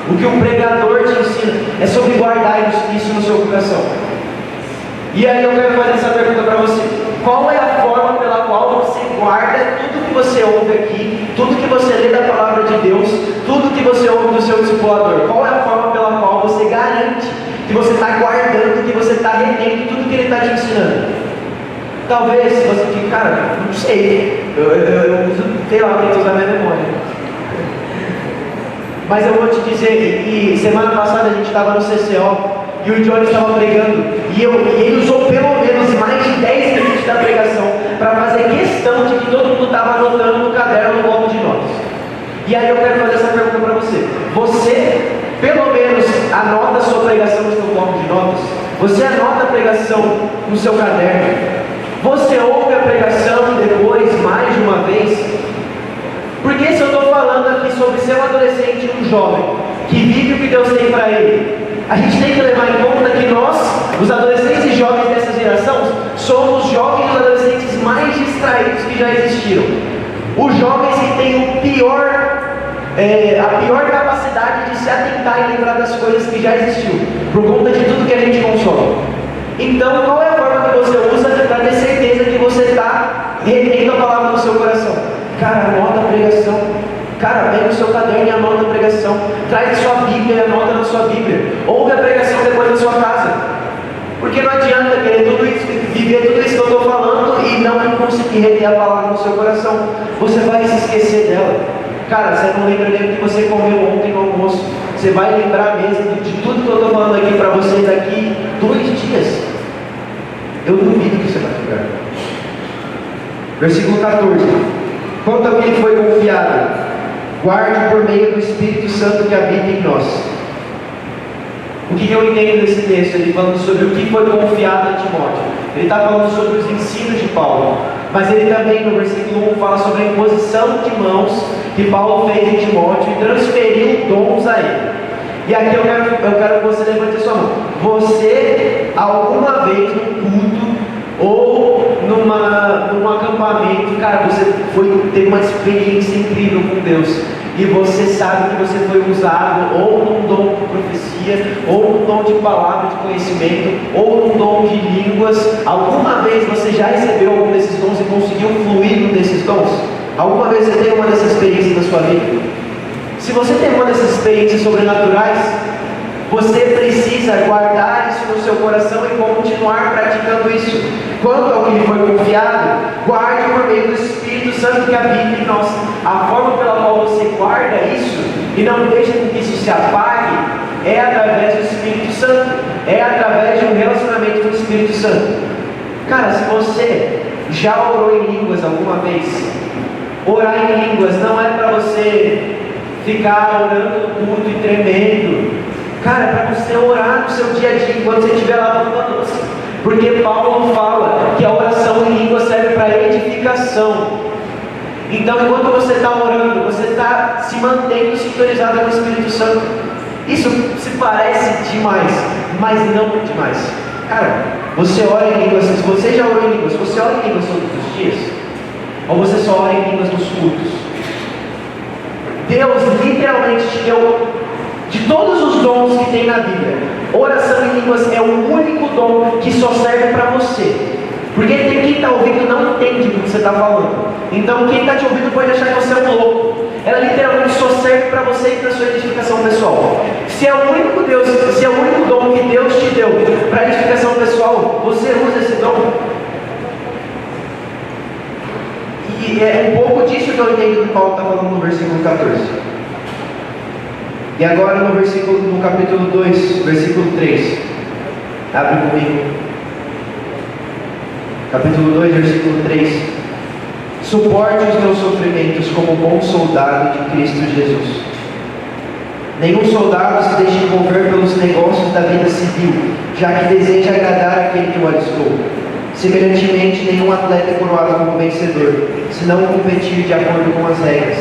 o que o pregador te ensina. É sobre guardar isso no seu coração. E aí eu quero fazer essa pergunta para você: qual é a forma pela qual você guarda tudo que você ouve aqui, tudo que você lê da palavra de Deus, tudo que você ouve do seu discipulador? Qual é a forma pela qual você garante que você está guardando, que você está retendo tudo que ele está te ensinando? Talvez você fique, cara, não sei, eu uso, sei lá, eu tento usar minha memória. Mas eu vou te dizer, e semana passada a gente estava no CCO, e o Johnny estava pregando, e ele usou pelo menos mais de 10 minutos da pregação para fazer questão de que todo mundo estava anotando no caderno no bloco de notas. E aí eu quero fazer essa pergunta para você: você pelo menos anota a sua pregação no seu bloco de notas? Você anota a pregação no seu caderno? Você ouve a pregação depois mais de uma vez? Porque se eu estou falando aqui sobre ser um adolescente e um jovem que vive o que Deus tem para ele, a gente tem que levar em conta que nós, os adolescentes e jovens dessa geração, somos os jovens e os adolescentes mais distraídos que já existiram. Os jovens que têm a pior capacidade de se atentar e lembrar das coisas que já existiu, por conta de tudo que a gente consome. Então, qual é a forma que você usa para ter certeza que você está retendo a palavra no seu coração? Cara, anota a pregação. Cara, pega o seu caderno e anota a pregação. Traz a sua Bíblia e anota na sua Bíblia. Ouve a pregação depois da sua casa. Porque não adianta querer tudo isso, viver tudo isso que eu estou falando e não conseguir reter a palavra no seu coração. Você vai se esquecer dela. Cara, você não lembra nem o que você comeu ontem no almoço. Você vai lembrar mesmo de tudo que eu estou falando aqui para você daqui 2 dias. Eu duvido que você vai ficar. Versículo 14. Quanto ao que lhe foi confiado, guarde por meio do Espírito Santo que habita em nós. O que eu entendo desse texto? Ele falando sobre o que foi confiado a Timóteo. Ele está falando sobre os ensinos de Paulo. Mas ele também, no versículo 1, fala sobre a imposição de mãos que Paulo fez em Timóteo e transferiu dons a ele. E aqui eu quero que você levante a sua mão. Você, alguma vez num culto ou num acampamento, cara, você teve uma experiência incrível com Deus, e você sabe que você foi usado ou num dom de profecia, ou num dom de palavra de conhecimento, ou num dom de línguas. Alguma vez você já recebeu algum desses dons e conseguiu fluir num desses dons? Alguma vez você teve uma dessas experiências na sua vida? Se você tem uma dessas experiências sobrenaturais, você precisa guardar isso no seu coração e continuar praticando isso. Quanto ao que lhe foi confiado, guarde por meio do Espírito Santo que habita em nós. A forma pela qual você guarda isso e não deixa que isso se apague é através do Espírito Santo, é através de um relacionamento com o Espírito Santo. Cara, se você já orou em línguas alguma vez, orar em línguas não é para você ficar orando no culto e tremendo. Cara, é para você orar no seu dia a dia, enquanto você estiver lavando a louça. Porque Paulo fala que a oração em língua serve para edificação. Então, enquanto você está orando, você está se mantendo sintonizado com o Espírito Santo. Isso se parece demais, mas não demais. Cara, você ora em línguas, se você já orou em línguas, você ora em línguas todos os dias? Ou você só ora em línguas nos cultos? Deus literalmente te deu, de todos os dons que tem na Bíblia, oração em línguas é o único dom que só serve para você. Porque quem está ouvindo não entende o que você está falando. Então quem está te ouvindo pode achar que você é um louco. Ela literalmente só serve para você e para sua edificação pessoal. Se é o único dom que Deus te deu para edificação pessoal, você usa esse dom. E é um pouco disso que eu entendo que Paulo está falando no versículo 14. E agora no capítulo 2, versículo 3. Abre comigo. Capítulo 2, versículo 3. Suporte os meus sofrimentos como bom soldado de Cristo Jesus. Nenhum soldado se deixa envolver pelos negócios da vida civil, já que deseja agradar aquele que o alistou. Semelhantemente, nenhum atleta é coroado como vencedor, se não competir de acordo com as regras.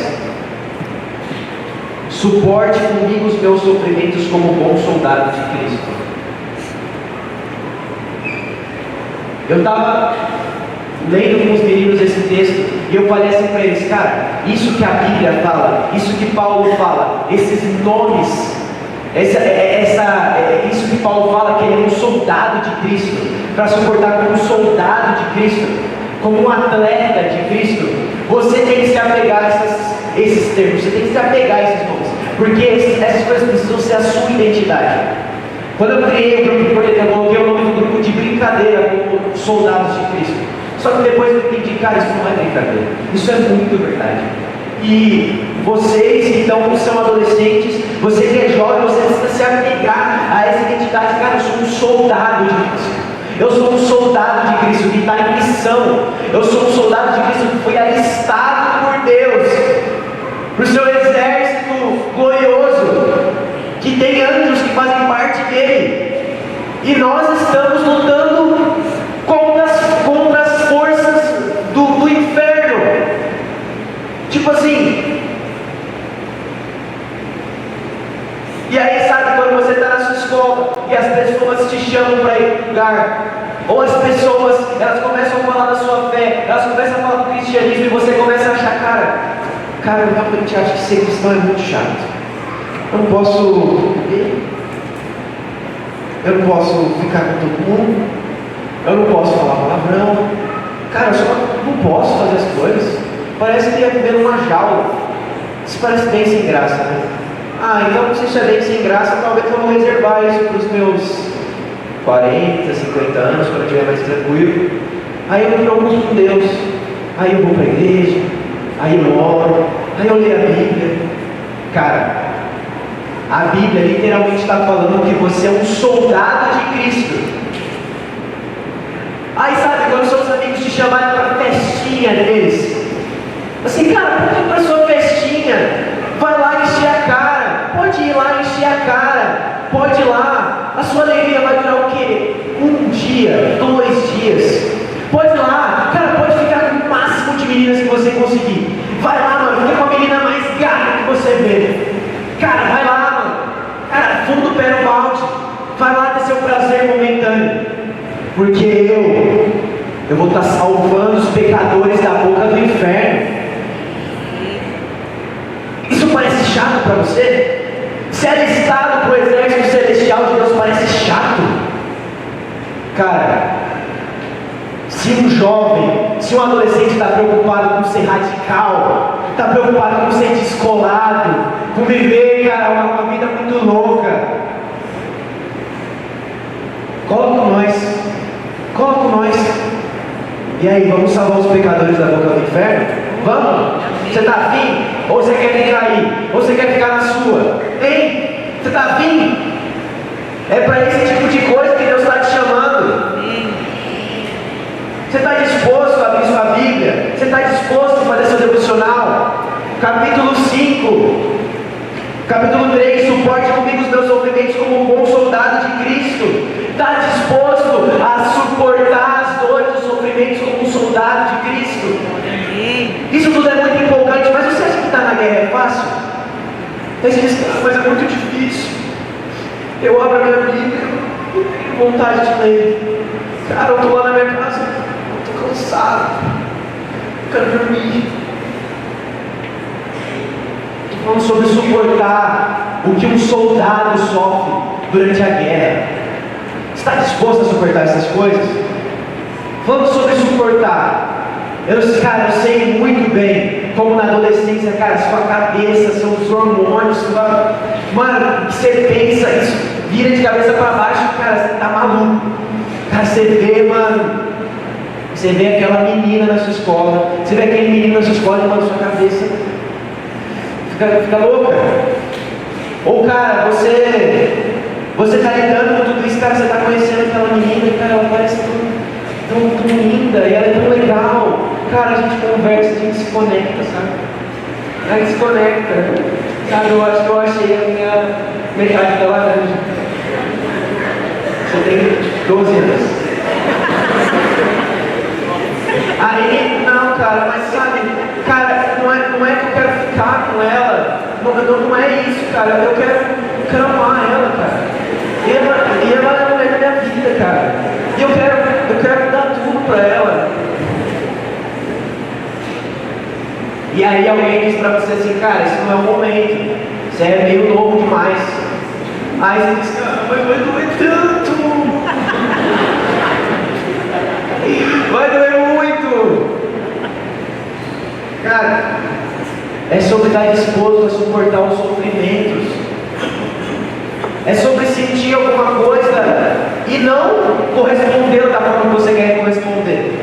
Suporte comigo os meus sofrimentos como bom soldado de Cristo. Eu estava lendo com os meninos esse texto e eu falei assim para eles, cara, isso que a Bíblia fala, isso que Paulo fala, esses nomes, isso que Paulo fala, que ele é um soldado de Cristo, para suportar como um soldado de Cristo, como um atleta de Cristo, você tem que se apegar a esses termos, você tem que se apegar a esses nomes, porque essas coisas precisam ser a sua identidade. Quando eu criei o grupo, por exemplo, eu coloquei o nome do grupo de brincadeira como soldados de Cristo. Só que depois eu entendi, cara, isso não é brincadeira, isso é muito verdade. E vocês, então, que são adolescentes, você que é jovem, você precisa se apegar a essa identidade. Cara, eu sou um soldado de Cristo. Eu sou um soldado de Cristo que está em missão. Eu sou um soldado de Cristo que foi alistado por Deus para o seu exército glorioso, que tem anjos que fazem parte dele. E nós estamos lutando contra as forças do inferno. Tipo assim. E aí, sabe, quando você está na sua escola e as pessoas te chamam para ir para um lugar, ou as pessoas, elas começam a falar da sua fé, elas começam a falar do cristianismo e você começa a achar, cara, eu realmente acho que ser cristão é muito chato. Eu não posso beber, eu não posso ficar com todo mundo, eu não posso falar palavrão, cara, eu só não posso fazer as coisas. Parece que ia viver numa jaula. Isso parece bem sem graça, né? Então se isso é bem sem graça, talvez eu vou reservar isso para os meus 40, 50 anos, quando eu estiver mais tranquilo. aí eu me preocupo com Deus, aí eu vou para a igreja, aí eu oro, aí eu leio a Bíblia. Cara, a Bíblia literalmente está falando que você é um soldado de Cristo. Aí sabe, quando seus amigos te chamarem para a festinha deles, assim, cara, pode ir para a sua festinha, vai lá encher a cara, pode ir lá encher a cara, pode ir lá, a sua alegria vai durar o quê? 1 dia, 2 dias, pode ir lá, cara, pode ficar com o máximo de meninas que você conseguir, vai lá, mano, fica com a menina mais gata que você vê, cara, vai lá, mano, cara, fundo o pé no balde, vai lá ter seu prazer momentâneo, porque eu vou estar salvando os pecadores da boca do inferno. Isso parece chato para você? Se alistado para o exército celestial de Deus parece chato? Cara, se um jovem, se um adolescente está preocupado com ser radical, está preocupado com ser descolado, com viver, cara, uma vida muito louca, coloca nós. E aí, vamos salvar os pecadores da boca do inferno? Vamos? Você está afim? Ou você quer ficar aí? Ou você quer ficar na sua? Hein? Você está afim? É para esse tipo de coisa que Deus está te chamando. Você está disposto a abrir sua Bíblia? Você está disposto a fazer seu devocional? Capítulo 5, capítulo 3, suporte comigo os meus sofrimentos como um bom soldado de Cristo. Está disposto a suportar as dores, os sofrimentos como um soldado de Cristo? Isso tudo é muito empolgante, mas você acha que estar na guerra é fácil? Aí você diz, mas é muito difícil. Eu abro a minha Bíblia, não tenho vontade de ler. Cara, eu estou lá na minha casa, eu estou cansado, eu quero dormir. Estou falando sobre suportar o que um soldado sofre durante a guerra. Está disposto a suportar essas coisas? Falando sobre suportar. Eu sei muito bem como na adolescência, cara, sua cabeça, seus hormônios, mano, que você pensa, isso vira de cabeça para baixo, cara, você tá maluco. Cara, você vê, mano, você vê aquela menina na sua escola, você vê aquele menino na sua escola, mano, sua cabeça fica louca. Ou, cara, você tá lidando com tudo isso, cara, você tá conhecendo aquela menina, cara, ela parece tão linda, e ela é tão legal. Cara, a gente conversa, a gente se conecta, sabe? A gente se conecta. Sabe, eu acho que eu achei a minha metade da laranja. Você tem 12 anos. Aí, não, cara, mas sabe, cara, não é que eu quero ficar com ela, não é isso, cara, eu quero amar ela, cara. E ela é a mulher da minha vida, cara. E eu quero dar tudo pra ela. E aí alguém diz pra você assim, cara, isso não é o momento, você é meio novo demais. Aí você diz, mas vai doer tanto. Vai doer muito. Cara, é sobre estar disposto a suportar os sofrimentos. É sobre sentir alguma coisa e não corresponder da forma que você quer corresponder.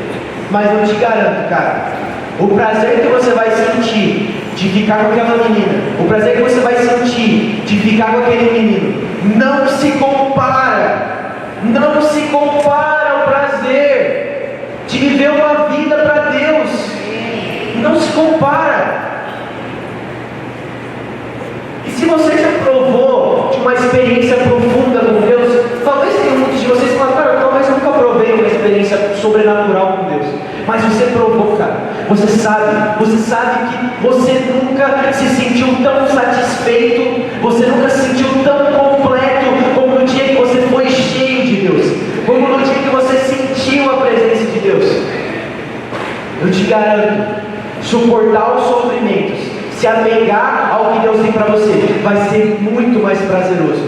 Mas eu te garanto, cara, o prazer que você vai sentir de ficar com aquela menina, o prazer que você vai sentir de ficar com aquele menino, não se compara ao prazer de viver uma vida para Deus. Não se compara. E se você já provou de uma experiência profunda com Deus, talvez tenha muitos de vocês que falam, cara, talvez eu nunca provei uma experiência sobrenatural com Deus. Mas você provou, cara. Você sabe que você nunca se sentiu tão satisfeito, você nunca se sentiu tão completo como no dia que você foi cheio de Deus, como no dia que você sentiu a presença de Deus. Eu te garanto, suportar os sofrimentos, se apegar ao que Deus tem para você, vai ser muito mais prazeroso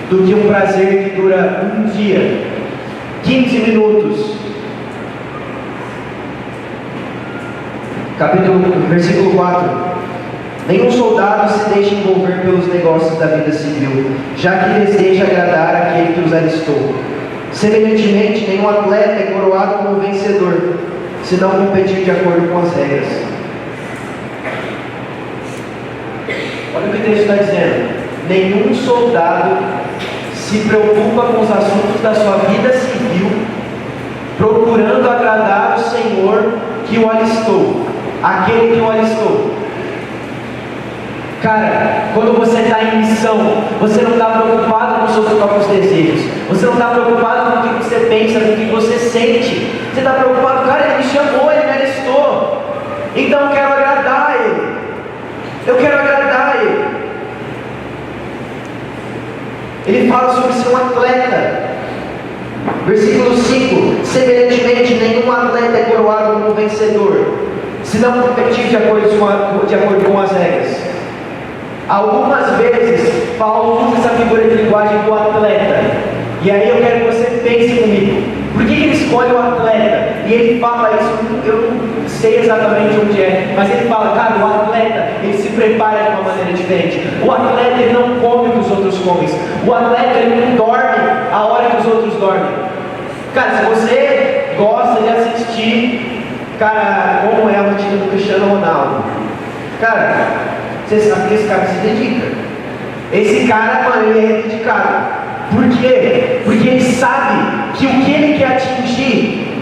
do que um prazer que dura um dia, 15 minutos. Versículo 4. Nenhum soldado se deixa envolver pelos negócios da vida civil, já que deseja agradar aquele que os alistou. Semelhantemente, nenhum atleta é coroado como vencedor, se não competir de acordo com as regras. Olha o que o texto está dizendo. Nenhum soldado se preocupa com os assuntos da sua vida civil, procurando agradar o Senhor que o alistou, aquele que o alistou. Cara, quando você está em missão, você não está preocupado com os seus próprios desejos, você não está preocupado com o que você pensa, com o que você sente, você está preocupado, cara, ele me chamou, ele me alistou, então eu quero agradar ele, eu quero agradar ele. Ele fala sobre ser um atleta, versículo 5: semelhantemente, nenhum atleta é coroado como vencedor, se não competir de acordo com as regras. Algumas vezes, Paulo usa essa figura de linguagem do atleta. E aí eu quero que você pense comigo. Por que ele escolhe o atleta? E ele fala isso, eu não sei exatamente onde é, mas ele fala, cara, o atleta, ele se prepara de uma maneira diferente. O atleta, ele não come o que os outros comem. O atleta, ele não dorme a hora que os outros dormem. Cara, se você gosta de assistir, cara, como é a rotina do Cristiano Ronaldo, cara, você sabe que esse cara se dedica. Esse cara, mano, ele é dedicado. Por quê? Porque ele sabe que o que ele quer atingir,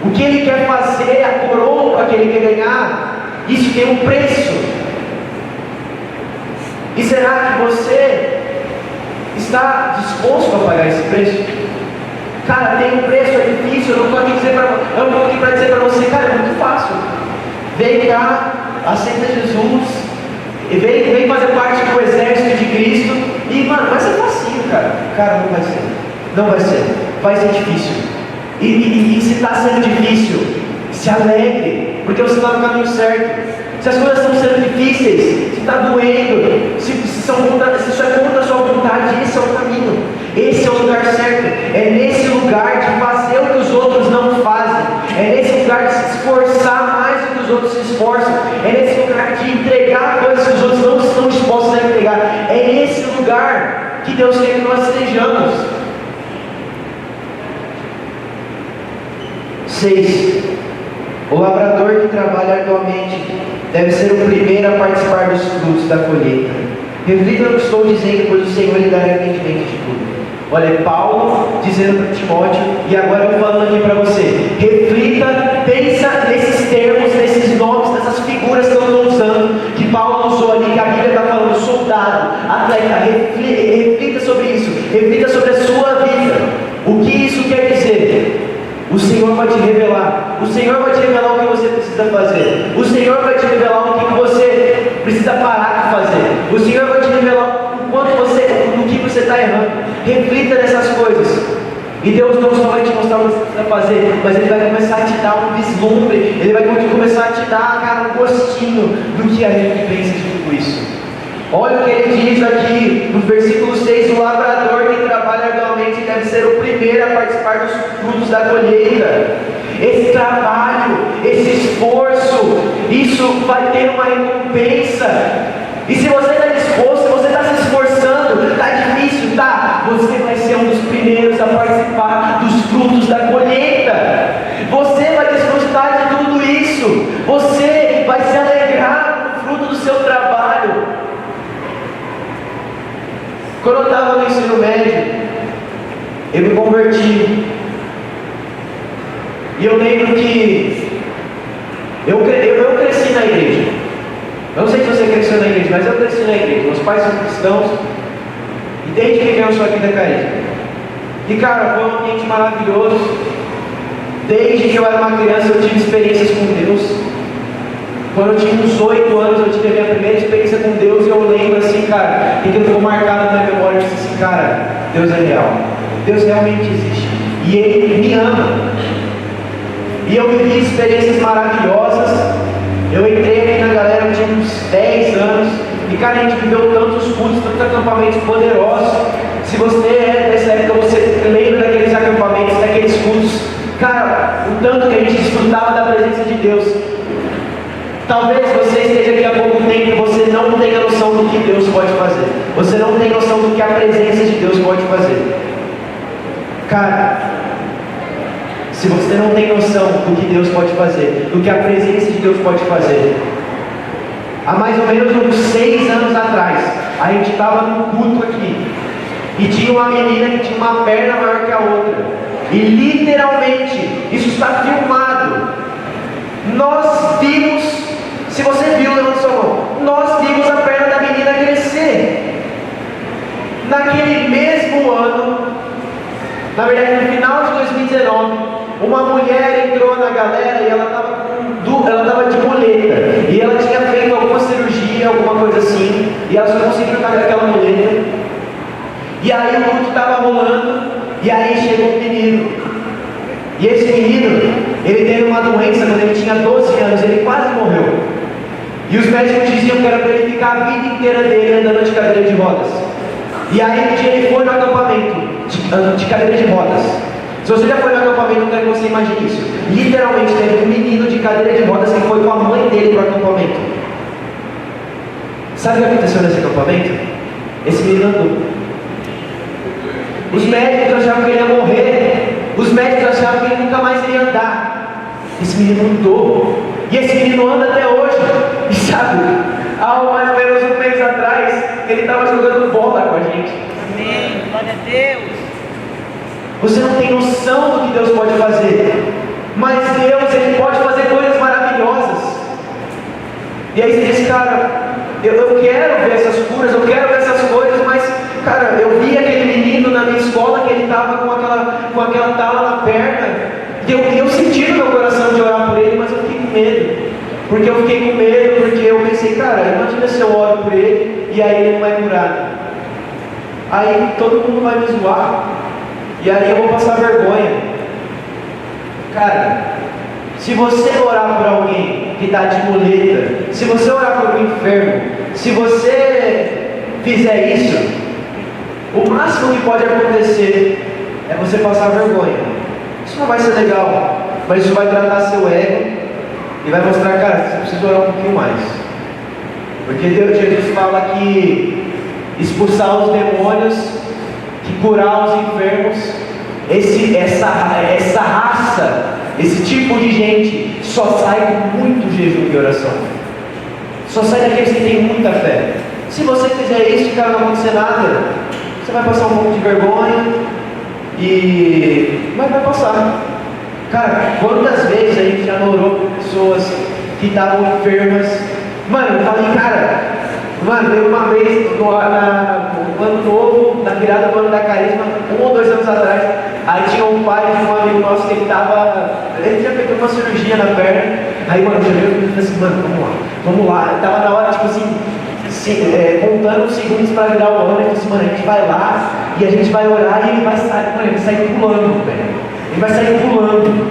o que ele quer fazer, a coroa que ele quer ganhar, isso tem um preço. E será que você está disposto a pagar esse preço? Cara, tem um preço, é difícil. Eu não estou aqui para dizer para você, cara, é muito fácil. Vem cá, aceita Jesus. E vem fazer parte do exército de Cristo. E, mano, vai ser facinho, cara. Cara, não vai ser. Não vai ser. Vai ser difícil. E se está sendo difícil, se alegre, porque você está no caminho certo. Se as coisas estão sendo difíceis, se está doendo, se isso é contra a sua vontade, esse é o caminho. Esse é o lugar certo. É nesse lugar de fazer o que os outros não fazem. É nesse lugar de se esforçar mais do que os outros se esforçam. É nesse lugar de entregar coisas que os outros não estão dispostos a entregar. É nesse lugar que Deus quer que nós estejamos. 6. O lavrador que trabalha arduamente deve ser o primeiro a participar dos frutos da colheita. Reflita no que estou dizendo, pois o Senhor lhe dará entendimento de tudo. Olha, é Paulo dizendo para Timóteo, e agora eu falando aqui para você. Reflita, pensa nesses termos, nesses nomes, nessas figuras que eu estou usando, que Paulo usou ali, que a Bíblia está falando, soldado, atleta. Reflita sobre isso, reflita sobre a sua vida. O que isso quer dizer? O Senhor vai te revelar. O Senhor vai te revelar o que você precisa fazer. O Senhor vai te revelar o que você precisa parar de fazer. O Senhor vai te revelar no que você está errando. Reflita nessas coisas. E Deus não só vai te mostrar o que você precisa fazer, mas Ele vai começar a te dar um vislumbre. Ele vai começar a te dar, cara, um gostinho do que a gente pensa de tudo isso. Olha o que ele diz aqui no versículo 6: o lavrador que trabalha arduamente deve ser o primeiro a participar dos frutos da colheita. Esse trabalho, esse esforço, isso vai ter uma recompensa. E se você está disposto, se você está se esforçando, está difícil, tá? Você vai ser um dos primeiros a participar dos frutos da colheita. Você vai desfrutar de tudo isso. Você vai se alegrar no fruto do seu trabalho. Quando eu estava no ensino médio, eu me converti. E eu lembro que eu cresci na igreja. Eu não sei se você cresceu na igreja, mas eu cresci na igreja. Meus pais são cristãos. E desde que eu sou aqui da Caísa. E cara, foi um ambiente maravilhoso. Desde que eu era uma criança, eu tive experiências com Deus. Quando eu tinha uns 8 anos, eu tive a minha primeira experiência com Deus. E eu lembro assim, cara, que ficou marcado na minha memória. Eu disse assim, cara, Deus é real. Deus realmente existe. E Ele me ama. E eu vivi experiências maravilhosas. Eu entrei aqui na galera, eu tinha uns 10 anos. E cara, a gente viveu tantos cultos, tantos acampamentos poderosos. Se você é dessa época, você lembra daqueles acampamentos, daqueles cultos. Cara, o tanto que a gente desfrutava da presença de Deus. Talvez você esteja aqui há pouco tempo e você não tenha noção do que Deus pode fazer. Você não tem noção do que a presença de Deus pode fazer. Cara, se você não tem noção do que Deus pode fazer, do que a presença de Deus pode fazer. Há mais ou menos uns 6 anos atrás, a gente estava num culto aqui, e tinha uma menina que tinha uma perna maior que a outra, e literalmente, isso está filmado, nós vimos, se você viu, levanta sua mão, nós vimos a perna da menina crescer. Naquele mesmo ano, na verdade no final de 2019, uma mulher entrou na galera e ela estava de muleta, e ela tinha feito alguma cirurgia, alguma coisa assim, e ela só conseguiu ficar com aquela muleta. E aí o culto estava rolando, e aí chegou um menino, e esse menino, ele teve uma doença quando ele tinha 12 anos, ele quase morreu, e os médicos diziam que era para ele ficar a vida inteira dele andando de cadeira de rodas. E aí um dia ele foi no acampamento de cadeira de rodas. Se você já foi no acampamento, eu quero que você imagine isso. Literalmente teve um menino de cadeira de rodas que foi com a mãe dele para o acampamento. Sabe o que aconteceu nesse acampamento? Esse menino andou. Os médicos achavam que ele ia morrer. Os médicos achavam que ele nunca mais iria andar. Esse menino andou. E esse menino anda até hoje. E sabe, há mais ou menos um mês atrás, ele estava jogando bola com a gente. Amém. Glória a Deus. Você não tem noção do que Deus pode fazer. Mas Deus, Ele pode fazer coisas maravilhosas. E aí você diz, cara, eu quero ver essas curas, eu quero ver essas coisas, mas, cara, eu vi aquele menino na minha escola que ele estava com aquela tala na perna, e eu senti no meu coração de orar por ele, mas eu fiquei com medo. Porque eu fiquei com medo, porque eu pensei, cara, imagina se eu oro por ele, e aí ele não vai curar. Aí todo mundo vai me zoar, e aí eu vou passar vergonha. Cara, se você orar por alguém que está de muleta, se você orar por um enfermo, se você fizer isso, o máximo que pode acontecer é você passar vergonha. Isso não vai ser legal, mas isso vai tratar seu ego e vai mostrar, cara, você precisa orar um pouquinho mais. Porque Jesus fala que expulsar os demônios, que curar os enfermos, essa raça, esse tipo de gente só sai com muito jejum e oração. Só sai daqueles que têm muita fé. Se você fizer isso, cara, não acontecer nada, você vai passar um pouco de vergonha e vai passar. Cara, quantas vezes a gente já orou por pessoas que estavam enfermas? Mano, eu falei, cara, teve uma vez no ano novo, na virada do ano da Carisma, 1 ou 2 anos atrás, aí tinha um pai de um amigo nosso que ele tinha feito uma cirurgia na perna. Aí, mano, eu chamei e falei assim, mano, vamos lá. Ele tava na hora, tipo assim, contando os segundos para virar o ano. Ele falou assim, mano, a gente vai lá e a gente vai orar e ele vai sair pulando, velho. Ele vai sair pulando.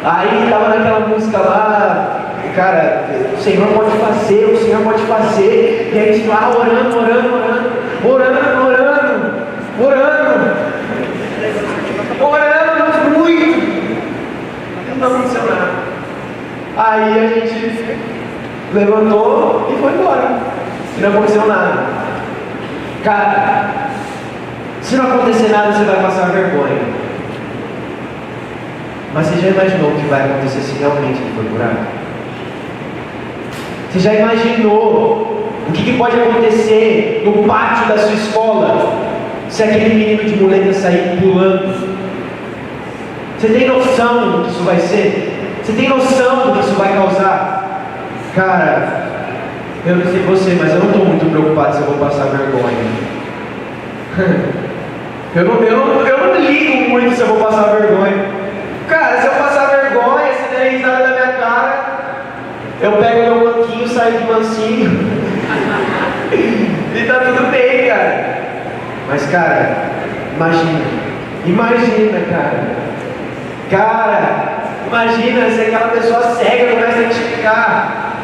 Aí tava naquela música lá, cara, o Senhor pode fazer, o Senhor pode fazer. E a gente lá orando muito. Não aconteceu nada. Aí a gente levantou e foi embora. E não aconteceu nada. Cara, se não acontecer nada, você vai passar vergonha. Mas você já imaginou o que vai acontecer se realmente ele for curado? Você já imaginou o que pode acontecer no pátio da sua escola se aquele menino de muleta sair pulando? Você tem noção do que isso vai ser? Você tem noção do que isso vai causar? Cara, eu não sei você, mas eu não estou muito preocupado se eu vou passar vergonha. Eu não ligo muito se eu vou passar vergonha. Cara, se eu passar vergonha, se der risada na minha cara, eu pego meu banquinho, saio de mansinho e tá tudo bem, cara. Mas, cara, imagina, cara, imagina se aquela pessoa cega começa a identificar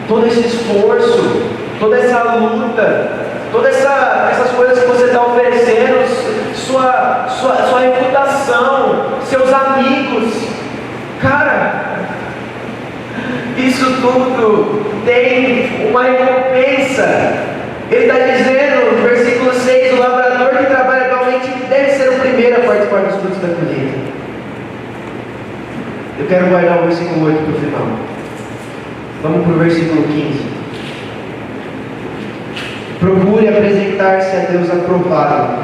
todo esse esforço, toda essa luta, todas essas coisas que você está oferecendo, sua reputação, seus amigos. Cara, isso tudo tem uma recompensa. Ele está dizendo, no versículo 6, o lavrador que trabalha igualmente que deve ser o primeiro a participar dos frutos da colheita. Eu quero guardar o versículo 8 para o final. Vamos para o versículo 15. Procure apresentar-se a Deus aprovado,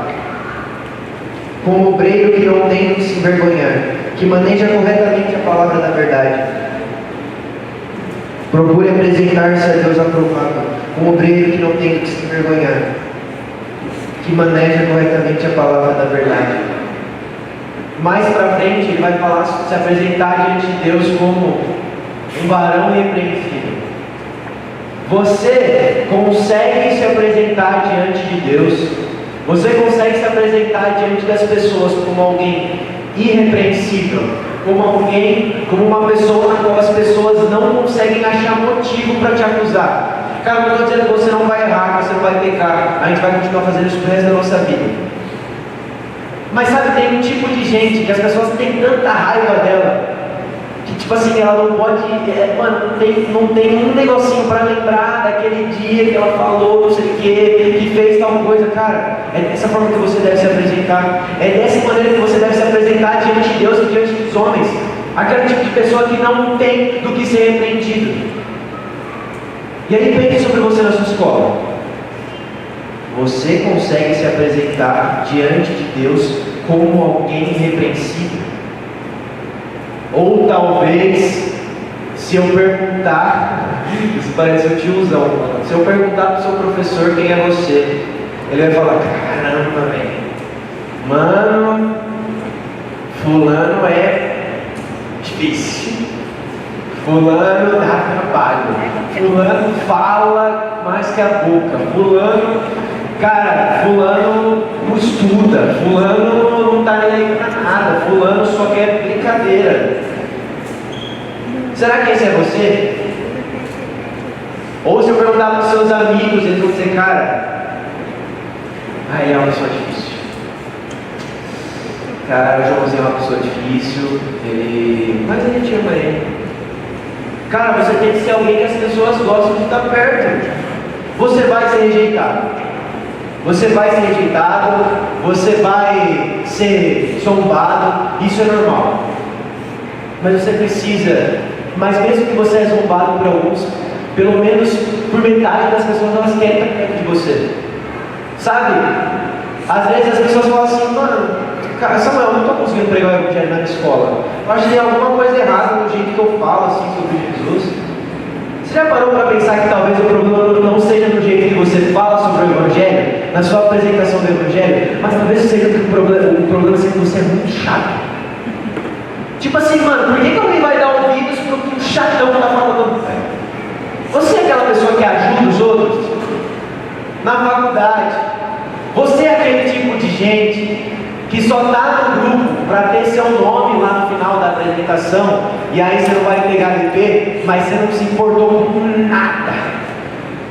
como obreiro que não tem de se envergonhar, que maneja corretamente a palavra da verdade. Procure apresentar-se a Deus aprovado, como obreiro que não tem de se envergonhar, que maneja corretamente a palavra da verdade. Mais para frente ele vai falar sobre se apresentar diante de Deus como um varão irrepreensível. Você consegue se apresentar diante de Deus? Você consegue se apresentar diante das pessoas como alguém irrepreensível? Como uma pessoa na qual as pessoas não conseguem achar motivo para te acusar? Cara, não estou dizendo que você não vai errar, que você não vai pecar. A gente vai continuar fazendo isso pro resto da nossa vida. Mas sabe, tem um tipo de gente que as pessoas têm tanta raiva dela, que tipo assim, ela não pode, mano, não tem um negocinho para lembrar daquele dia que ela falou, não sei o que fez tal coisa. Cara, é dessa forma que você deve se apresentar. É dessa maneira que você deve se apresentar diante de Deus e diante dos homens. Aquele tipo de pessoa que não tem do que ser repreendido. E aí pense sobre você na sua escola. Você consegue se apresentar diante de Deus como alguém irrepreensível? Ou talvez, se eu perguntar, isso parece um tiozão, mano. Se eu perguntar para o seu professor quem é você, ele vai falar: caramba, velho, mano, fulano é difícil, fulano dá trabalho, fulano fala mais que a boca, fulano não estuda, fulano não está nem aí para nada, fulano só quer brincadeira. Será que esse é você? Ou se eu perguntar para os seus amigos, eles vão dizer: cara, ele é uma pessoa difícil. Cara, o Joãozinho é uma pessoa difícil, mas a gente ama ele. Cara, você tem que ser alguém que as pessoas gostam de estar perto. Você vai ser rejeitado. Você vai ser rejeitado, você vai ser zombado, isso é normal. Mas você precisa, mas mesmo que você é zombado por alguns, pelo menos por metade das pessoas elas querem estar perto de você. Sabe? Às vezes as pessoas falam assim: mano, cara, Samuel, eu não estou conseguindo pregar o evangelho na escola. Eu acho que tem alguma coisa errada no jeito que eu falo assim sobre Jesus. Você já parou para pensar que talvez o problema não seja no jeito que você fala sobre o evangelho, na sua apresentação do evangelho, mas talvez seja que o problema seja que você é muito chato? Tipo assim, mano, por que alguém vai dar ouvidos pro que o chatão está falando? Você é aquela pessoa que ajuda os outros na faculdade. Você é aquele tipo de gente que só está no grupo para ter seu nome lá no final da apresentação, e aí você não vai pegar DP, mas você não se importou com nada.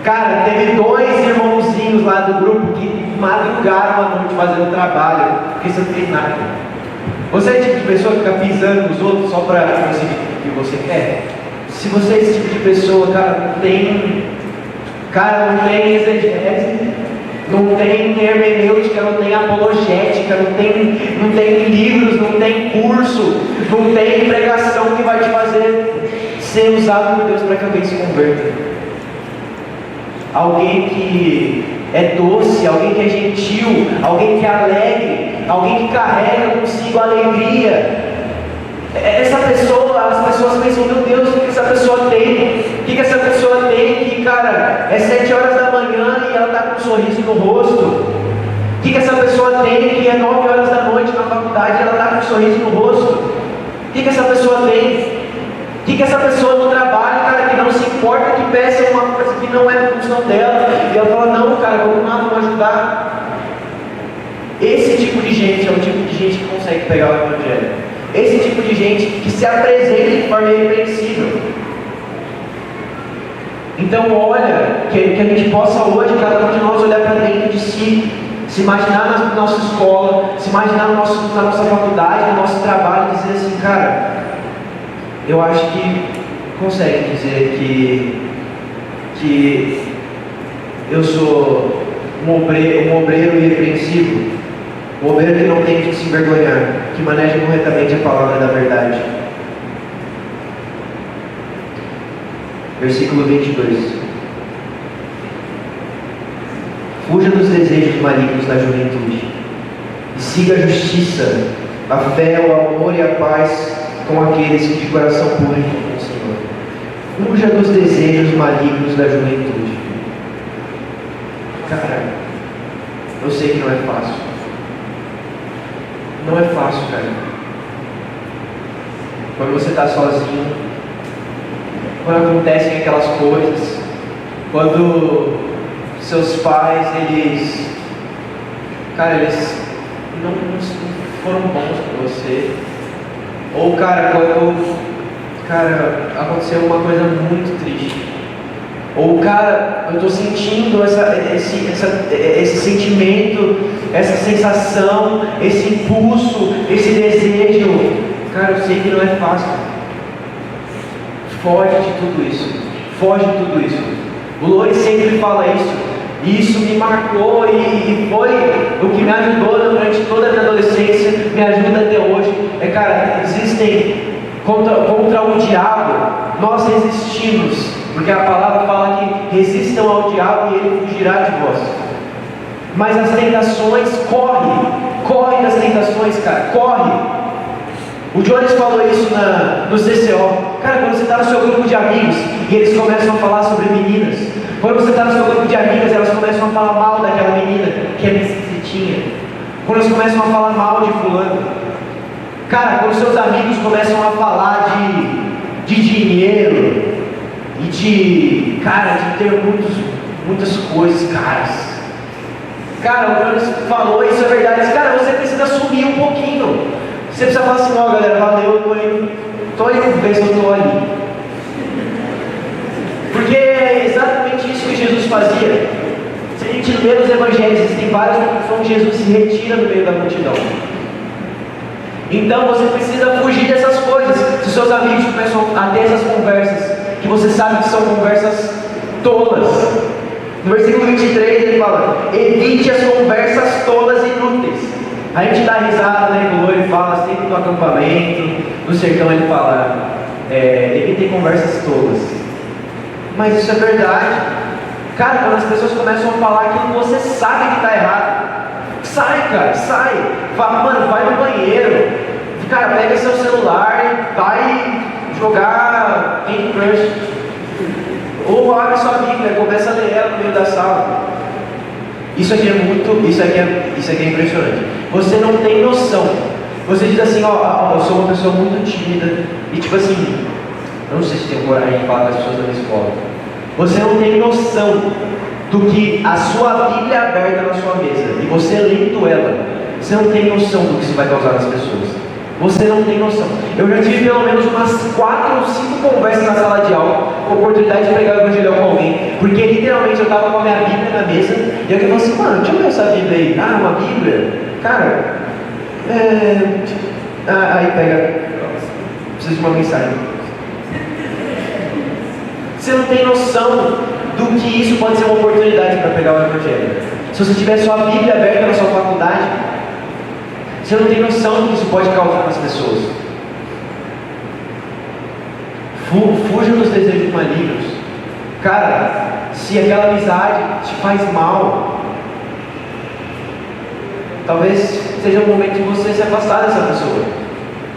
Cara, teve 2 irmãozinhos lá do grupo que madrugaram à noite fazendo trabalho, porque você não fez nada. Você é o tipo de pessoa que fica pisando nos outros só para conseguir o que você quer? Se você é esse tipo de pessoa, cara, não tem exegese, não tem hermenêutica, não tem apologética, não tem livros, não tem curso, não tem pregação que vai te fazer ser usado por Deus para que alguém se converta. Alguém que é doce, alguém que é gentil, alguém que é alegre, alguém que carrega consigo a alegria. Essa pessoa, as pessoas pensam: meu Deus, o que essa pessoa tem? O que essa pessoa tem que, cara, é 7 horas da manhã e ela está com um sorriso no rosto? O que essa pessoa tem que é 9 horas da noite na faculdade e ela está com um sorriso no rosto? O que essa pessoa tem? O que essa pessoa no trabalho, cara, que não se importa que peça uma coisa que não é função dela, e ela fala: não, cara, vamos ajudar. Esse tipo de gente é o tipo de gente que consegue pegar o evangelho. Esse tipo de gente que se apresenta de forma irrepreensível. Então olha, que a gente possa hoje, cada um de nós, olhar para dentro de si, se imaginar na nossa escola, se imaginar na nossa faculdade, no nosso trabalho, e dizer assim: cara, eu acho que consegue dizer que eu sou um obreiro irrepreensível. O obreiro que não tem de se envergonhar, que maneja corretamente a palavra da verdade. Versículo 22. Fuja dos desejos malignos da juventude e siga a justiça, a fé, o amor e a paz com aqueles que de coração puro invocam o Senhor. Fuja dos desejos malignos da juventude. Cara, eu sei que não é fácil. Não é fácil, cara. Quando você está sozinho, quando acontecem aquelas coisas, quando seus pais, eles não foram bons com você, ou quando aconteceu uma coisa muito triste, ou eu estou sentindo esse sentimento, essa sensação, esse impulso, esse desejo. Cara, eu sei que não é fácil. Foge de tudo isso. Foge de tudo isso. O Lore sempre fala isso. E isso me marcou e foi o que me ajudou durante toda a minha adolescência, me ajuda até hoje. Existem contra o diabo, nós resistimos, porque a palavra fala que resistam ao diabo e ele fugirá de vós. Mas as tentações, corre das tentações, cara, corre. O Jones falou isso no CCO. Cara, quando você está no seu grupo de amigos e eles começam a falar sobre meninas, quando você está no seu grupo de amigas, elas começam a falar mal daquela menina que é esquisitinha, quando eles começam a falar mal de fulano, cara, quando seus amigos começam a falar de dinheiro e de ter muitas coisas caras. Cara, o Jones falou, isso é verdade. Cara, você precisa sumir um pouquinho. Você precisa falar assim, ó, galera, valeu, tô indo ver se eu tô ali. Porque é exatamente isso que Jesus fazia. Se a gente lê os evangelhos, existem vários onde Jesus se retira no meio da multidão. Então você precisa fugir dessas coisas. Se os seus amigos começam a ter essas conversas, que você sabe que são conversas tolas. No versículo 23 ele fala: evite as conversas tolas e inúteis. A gente dá risada, né? O Lore fala sempre no acampamento, no sertão ele fala: evite conversas tolas. Mas isso é verdade. Cara, quando as pessoas começam a falar aquilo que você sabe que está errado, sai, cara, sai. Fala, mano, vai no banheiro. Cara, pega seu celular, vai jogar Candy Crush. Ou abre sua Bíblia, começa a ler ela no meio da sala. Isso aqui é impressionante. Você não tem noção. Você diz assim, eu sou uma pessoa muito tímida. E tipo assim, eu não sei se tenho coragem de falar com as pessoas da minha escola. Você não tem noção do que a sua Bíblia aberta na sua mesa e você lendo ela, você não tem noção do que isso vai causar nas pessoas. Você não tem noção. Eu já tive pelo menos umas 4 ou 5 conversas na sala de aula, oportunidade de pregar o evangelho com alguém, porque literalmente eu estava com a minha Bíblia na mesa e alguém falou assim: mano, deixa eu ver essa Bíblia aí. Ah, uma Bíblia? Cara, aí pega, preciso de uma mensagem. Você não tem noção do que isso pode ser uma oportunidade para pegar o evangelho. Se você tiver sua Bíblia aberta na sua faculdade, você não tem noção do que isso pode causar nas pessoas. Fuja dos desejos malignos. Cara, se aquela amizade te faz mal, talvez seja o momento de você se afastar dessa pessoa.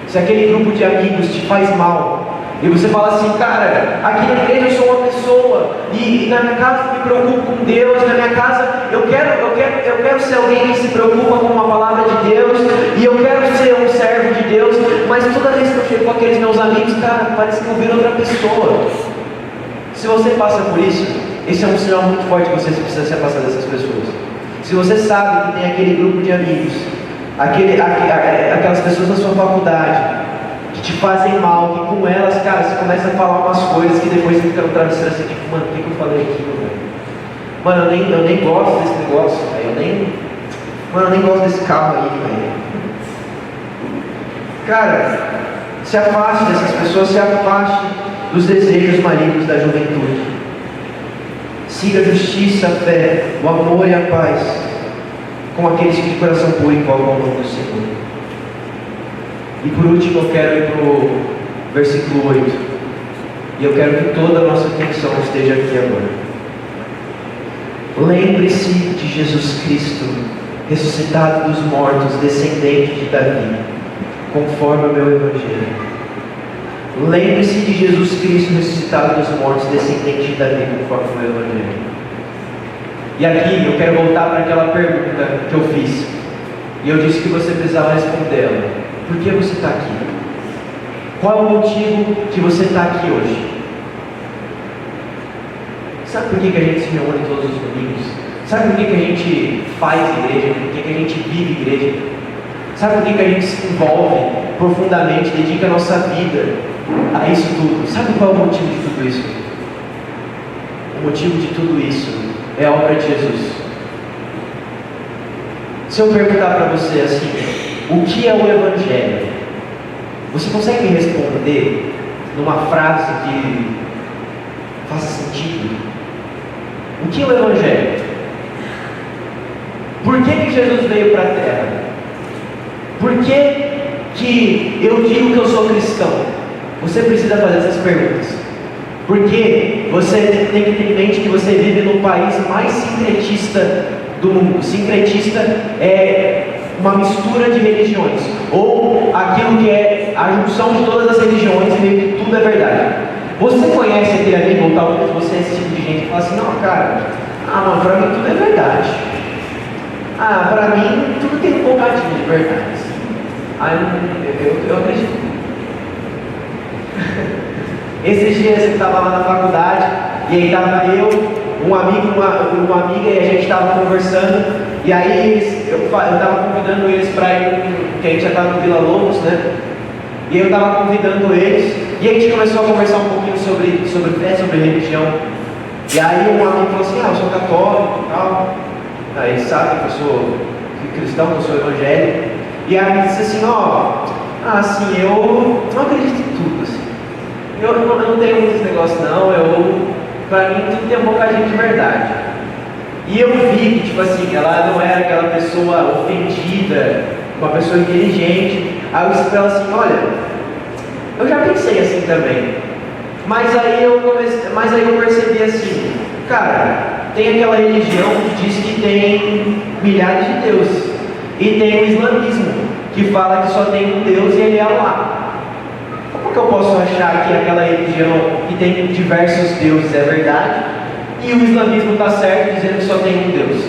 Se aquele grupo de amigos te faz mal, e você fala assim: cara, aqui na igreja eu sou uma pessoa, e na minha casa eu me preocupo com Deus, na minha casa eu quero ser alguém que se preocupa com a palavra de Deus, e eu quero ser um servo de Deus, mas toda vez que eu chego com aqueles meus amigos, cara, parece que eu viro outra pessoa. Se você passa por isso, esse é um sinal muito forte que você precisa se afastar dessas pessoas. Se você sabe que tem aquele grupo de amigos, aquelas pessoas da sua faculdade, que te fazem mal, que com elas, cara, você começa a falar umas coisas que depois você fica no travesseiro assim, tipo, mano, o que eu falei aqui, velho? Mano, eu nem gosto desse negócio, velho. Eu nem gosto desse carro aí, velho. Cara, se afaste dessas pessoas, se afaste dos desejos malignos da juventude. Siga a justiça, a fé, o amor e a paz com aqueles que de coração puro invocam o nome do Senhor. E por último eu quero ir para o versículo 8. E eu quero que toda a nossa atenção esteja aqui agora. Lembre-se de Jesus Cristo, ressuscitado dos mortos, descendente de Davi, conforme o meu Evangelho. Lembre-se de Jesus Cristo, ressuscitado dos mortos, descendente de Davi, conforme o meu Evangelho. E aqui eu quero voltar para aquela pergunta que eu fiz. E eu disse que você precisava responder ela. Por que você está aqui? Qual é o motivo que você está aqui hoje? Sabe por que a gente se reúne todos os domingos? Sabe por que a gente faz igreja? Por que a gente vive igreja? Sabe por que a gente se envolve profundamente, dedica a nossa vida a isso tudo? Sabe qual é o motivo de tudo isso? O motivo de tudo isso é a obra de Jesus. Se eu perguntar para você assim, o que é o Evangelho? Você consegue me responder numa frase que faça sentido? O que é o Evangelho? Por que Jesus veio para a Terra? Por que eu digo que eu sou cristão? Você precisa fazer essas perguntas. Porque você tem que ter em mente que você vive no país mais sincretista do mundo. Sincretista é uma mistura de religiões, ou aquilo que é a junção de todas as religiões, e meio que tudo é verdade. Você conhece aquele amigo, ou talvez você é esse tipo de gente que fala assim, não, cara, mano, pra mim tudo é verdade. Pra mim tudo tem um bocadinho de verdade. Eu acredito. Esses dias eu estava lá na faculdade, e aí estava eu, um amigo, uma amiga, e a gente estava conversando, e aí eu estava convidando eles para ir, porque a gente já estava no Vila Lobos, né? E eu estava convidando eles, e a gente começou a conversar um pouquinho sobre fé, sobre religião. E aí um amigo falou assim, eu sou católico e tal, aí eles sabem que eu sou cristão, que eu sou evangélico. E aí ele disse assim, assim, eu não acredito em tudo, assim. Eu não tenho muitos negócios não, pra mim tudo tem um bocadinho de verdade. E eu vi que, tipo assim, ela não era aquela pessoa ofendida, uma pessoa inteligente. Aí eu disse pra ela assim, olha, eu já pensei assim também. Mas aí eu percebi assim, cara, tem aquela religião que diz que tem milhares de deuses. E tem o islamismo, que fala que só tem um Deus e ele é Allah. Como que eu posso achar que aquela religião que tem diversos deuses é verdade e o islamismo está certo dizendo que só tem um Deus?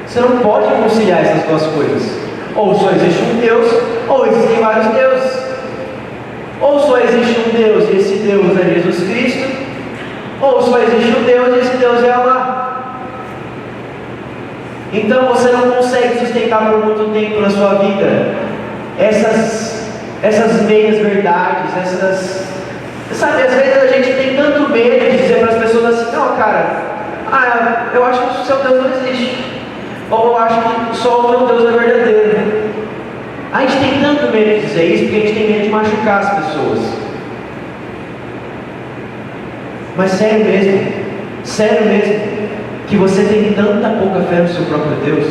Você não pode conciliar essas duas coisas. Ou só existe um Deus, ou existem vários deuses. Ou só existe um Deus e esse Deus é Jesus Cristo, ou só existe um Deus e esse Deus é Allah. Então você não consegue sustentar por muito tempo na sua vida essas meias verdades, sabe, às vezes a gente tem tanto medo de dizer para as pessoas assim, não, cara, eu acho que o seu Deus não existe, ou eu acho que só o meu Deus é verdadeiro. A gente tem tanto medo de dizer isso porque a gente tem medo de machucar as pessoas. Mas sério mesmo, que você tem tanta pouca fé no seu próprio Deus?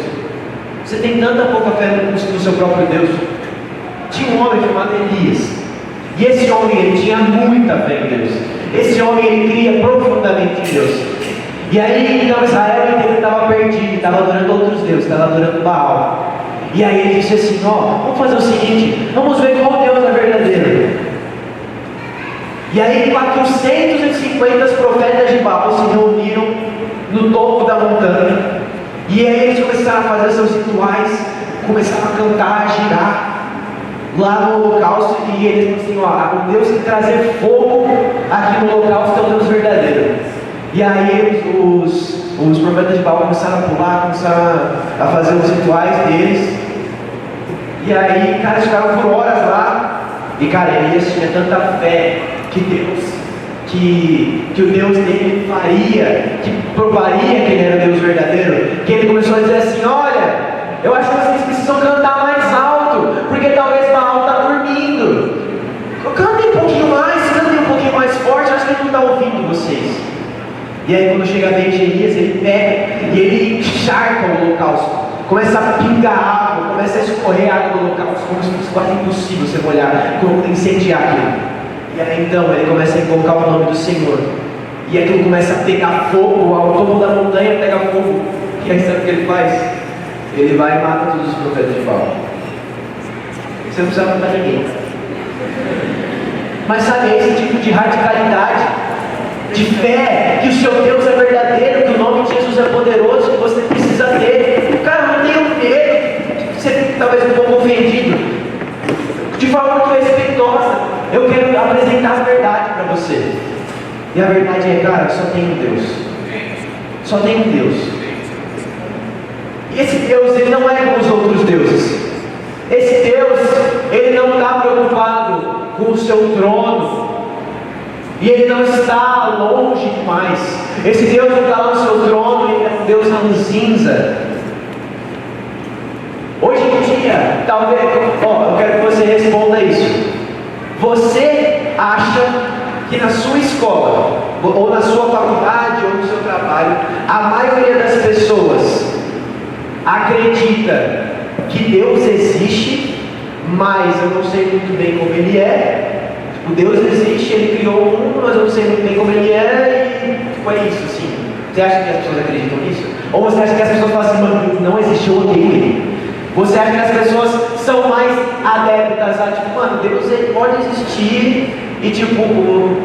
Você tem tanta pouca fé no seu próprio Deus? Tinha um homem chamado Elias, e esse homem ele tinha muita fé em Deus. Esse homem ele cria profundamente em Deus. E aí então Israel inteiro estava perdido, estava adorando outros deuses, estava adorando Baal. E aí ele disse assim, vamos fazer o seguinte, vamos ver qual Deus é verdadeiro. E aí 450 profetas de Baal se reuniram no topo da montanha, e aí eles começaram a fazer seus rituais, começaram a cantar, a girar lá no holocausto, e eles falaram assim, o Deus que trazer fogo aqui no holocausto é o Deus verdadeiro. E aí os profetas de Baal começaram a pular, começaram a fazer os rituais deles, e aí, cara, eles ficaram por horas lá, e cara, Elias tinha tanta fé que o Deus dele faria, que provaria que ele era o Deus verdadeiro, que ele começou a dizer assim, olha, eu acho que vocês precisam cantar mais alto, porque talvez Baal está dormindo. Cantem um pouquinho mais forte, acho que ele não está ouvindo vocês. E aí quando chega a vez de Elias, ele pega e ele encharca o holocausto começa a pingar água, começa a escorrer água do local, como se fosse quase impossível você molhar, como incendiar aquilo. E aí então ele começa a invocar o nome do Senhor. E aquilo começa a pegar fogo, ao topo da montanha pega fogo. E aí sabe o que ele faz? Ele vai e mata todos os profetas de Baal. Você não precisa matar ninguém. Mas sabe, é esse tipo de radicalidade, de fé, que o seu Deus é verdadeiro, que o nome de Jesus é poderoso, que você precisa ter. Cara, não tenha medo de ser talvez um pouco ofendido. De forma muito respeitosa, eu quero apresentar a verdade para você. E a verdade é, cara, só tem um Deus. Só tem um Deus. E esse Deus, ele não é como os outros deuses. Esse Deus, ele não está preocupado com o seu trono. E ele não está longe demais. Esse Deus não está no seu trono, ele é um Deus ranzinza. Hoje em dia, talvez, eu quero que você responda isso. Você acha que na sua escola, ou na sua faculdade, ou no seu trabalho, a maioria das pessoas acredita que Deus existe, mas eu não sei muito bem como Ele é. O Deus existe, Ele criou o mundo, mas eu não sei muito bem como Ele é, e tipo, é isso, assim. Você acha que as pessoas acreditam nisso? Ou você acha que as pessoas falam assim, mano, não existe, eu odeio Ele? Você acha que as pessoas são mais adeptas a, tipo, mano, Deus ele pode existir, e tipo,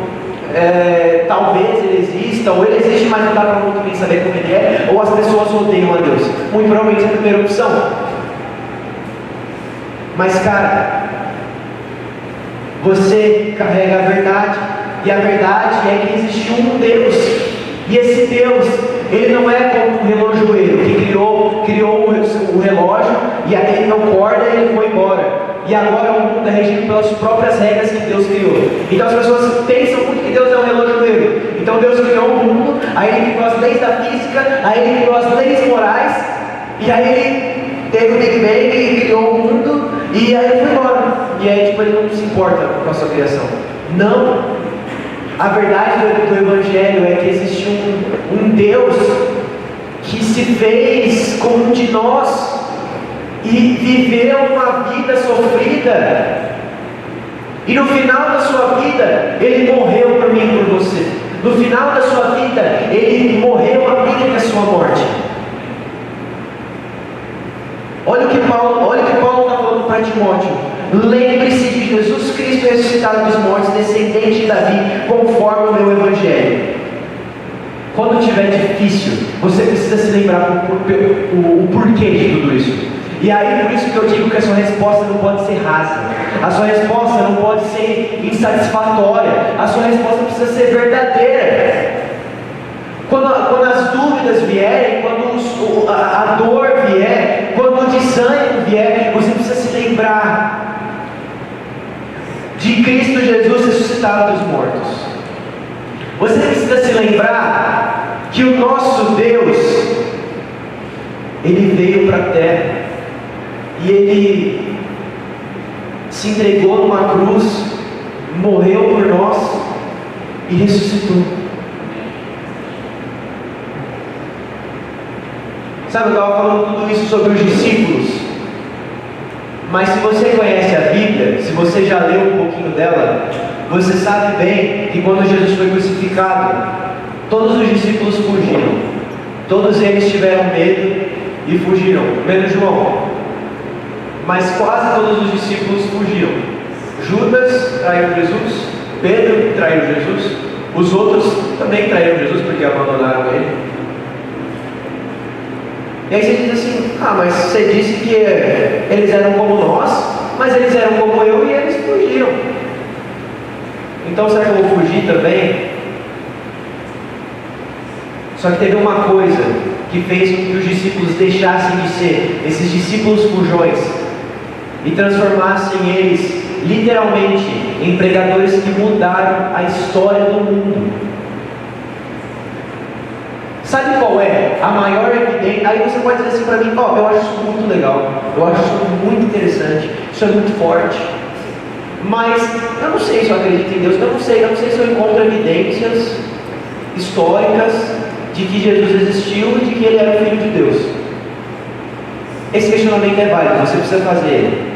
talvez Ele exista, ou Ele existe, mas não dá para muito bem saber como Ele é, ou as pessoas odeiam a Deus? Muito provavelmente é a primeira opção. Mas cara, você carrega a verdade, e a verdade é que existe um Deus, e esse Deus, Ele não é como um relojoeiro, que criou o relógio, e aí ele não corda e ele foi embora. E agora o mundo é regido pelas próprias regras que Deus criou. Então as pessoas pensam muito que Deus é um relojoeiro. Então Deus criou o mundo, aí Ele criou as leis da física, aí Ele criou as leis morais, e aí Ele teve o Big Bang e criou o mundo, e aí Ele foi embora. E aí tipo, Ele não se importa com a sua criação. Não. A verdade do Evangelho é que existe um Deus que se fez como um de nós e viveu uma vida sofrida, e no final da sua vida Ele morreu por mim e por você. No final da sua vida Ele morreu a vida da sua morte. Olha o que Paulo está falando para Timóteo. Lembre-se de Jesus Cristo ressuscitado dos mortos, descendente de Davi, conforme o meu Evangelho. Quando estiver difícil, você precisa se lembrar o porquê de tudo isso. E aí, por isso que eu digo que a sua resposta não pode ser rasa. A sua resposta não pode ser insatisfatória. A sua resposta precisa ser verdadeira. Quando as dúvidas vierem, quando a dor vier, quando o desânimo vier, você precisa se lembrar de Cristo Jesus ressuscitado dos mortos. Você precisa se lembrar que o nosso Deus, Ele veio para a terra e Ele se entregou numa cruz, morreu por nós e ressuscitou. Sabe, eu estava falando tudo isso sobre os discípulos, mas se você conhece a Bíblia, se você já leu um pouquinho dela, você sabe bem que quando Jesus foi crucificado, todos os discípulos fugiram. Todos eles tiveram medo e fugiram, menos João. Mas quase todos os discípulos fugiram. Judas traiu Jesus, Pedro traiu Jesus, os outros também traíram Jesus porque abandonaram Ele. E aí você diz assim, mas você disse que eles eram como nós, mas eles eram como eu e eles fugiram. Então será que eu vou fugir também? Só que teve uma coisa que fez com que os discípulos deixassem de ser esses discípulos fujões e transformassem eles literalmente em pregadores que mudaram a história do mundo. Sabe qual é a maior evidência? Aí você pode dizer assim para mim, eu acho isso muito legal, eu acho isso muito interessante, isso é muito forte, mas eu não sei se eu acredito em Deus, eu não sei se eu encontro evidências históricas de que Jesus existiu e de que Ele era o Filho de Deus. Esse questionamento é válido, você precisa fazer ele.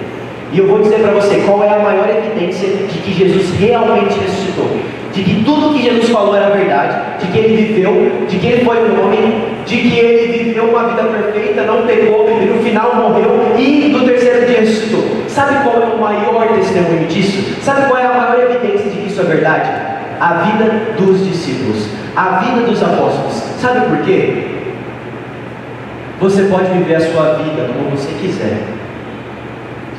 E eu vou dizer para você qual é a maior evidência de que Jesus realmente ressuscitou. De que tudo que Jesus falou era verdade, de que ele viveu, de que ele foi um homem, de que ele viveu uma vida perfeita, não pecou, e no final morreu e no terceiro dia ressuscitou. Sabe qual é o maior testemunho disso? Sabe qual é a maior evidência de que isso é verdade? A vida dos discípulos, a vida dos apóstolos. Sabe por quê? Você pode viver a sua vida como você quiser.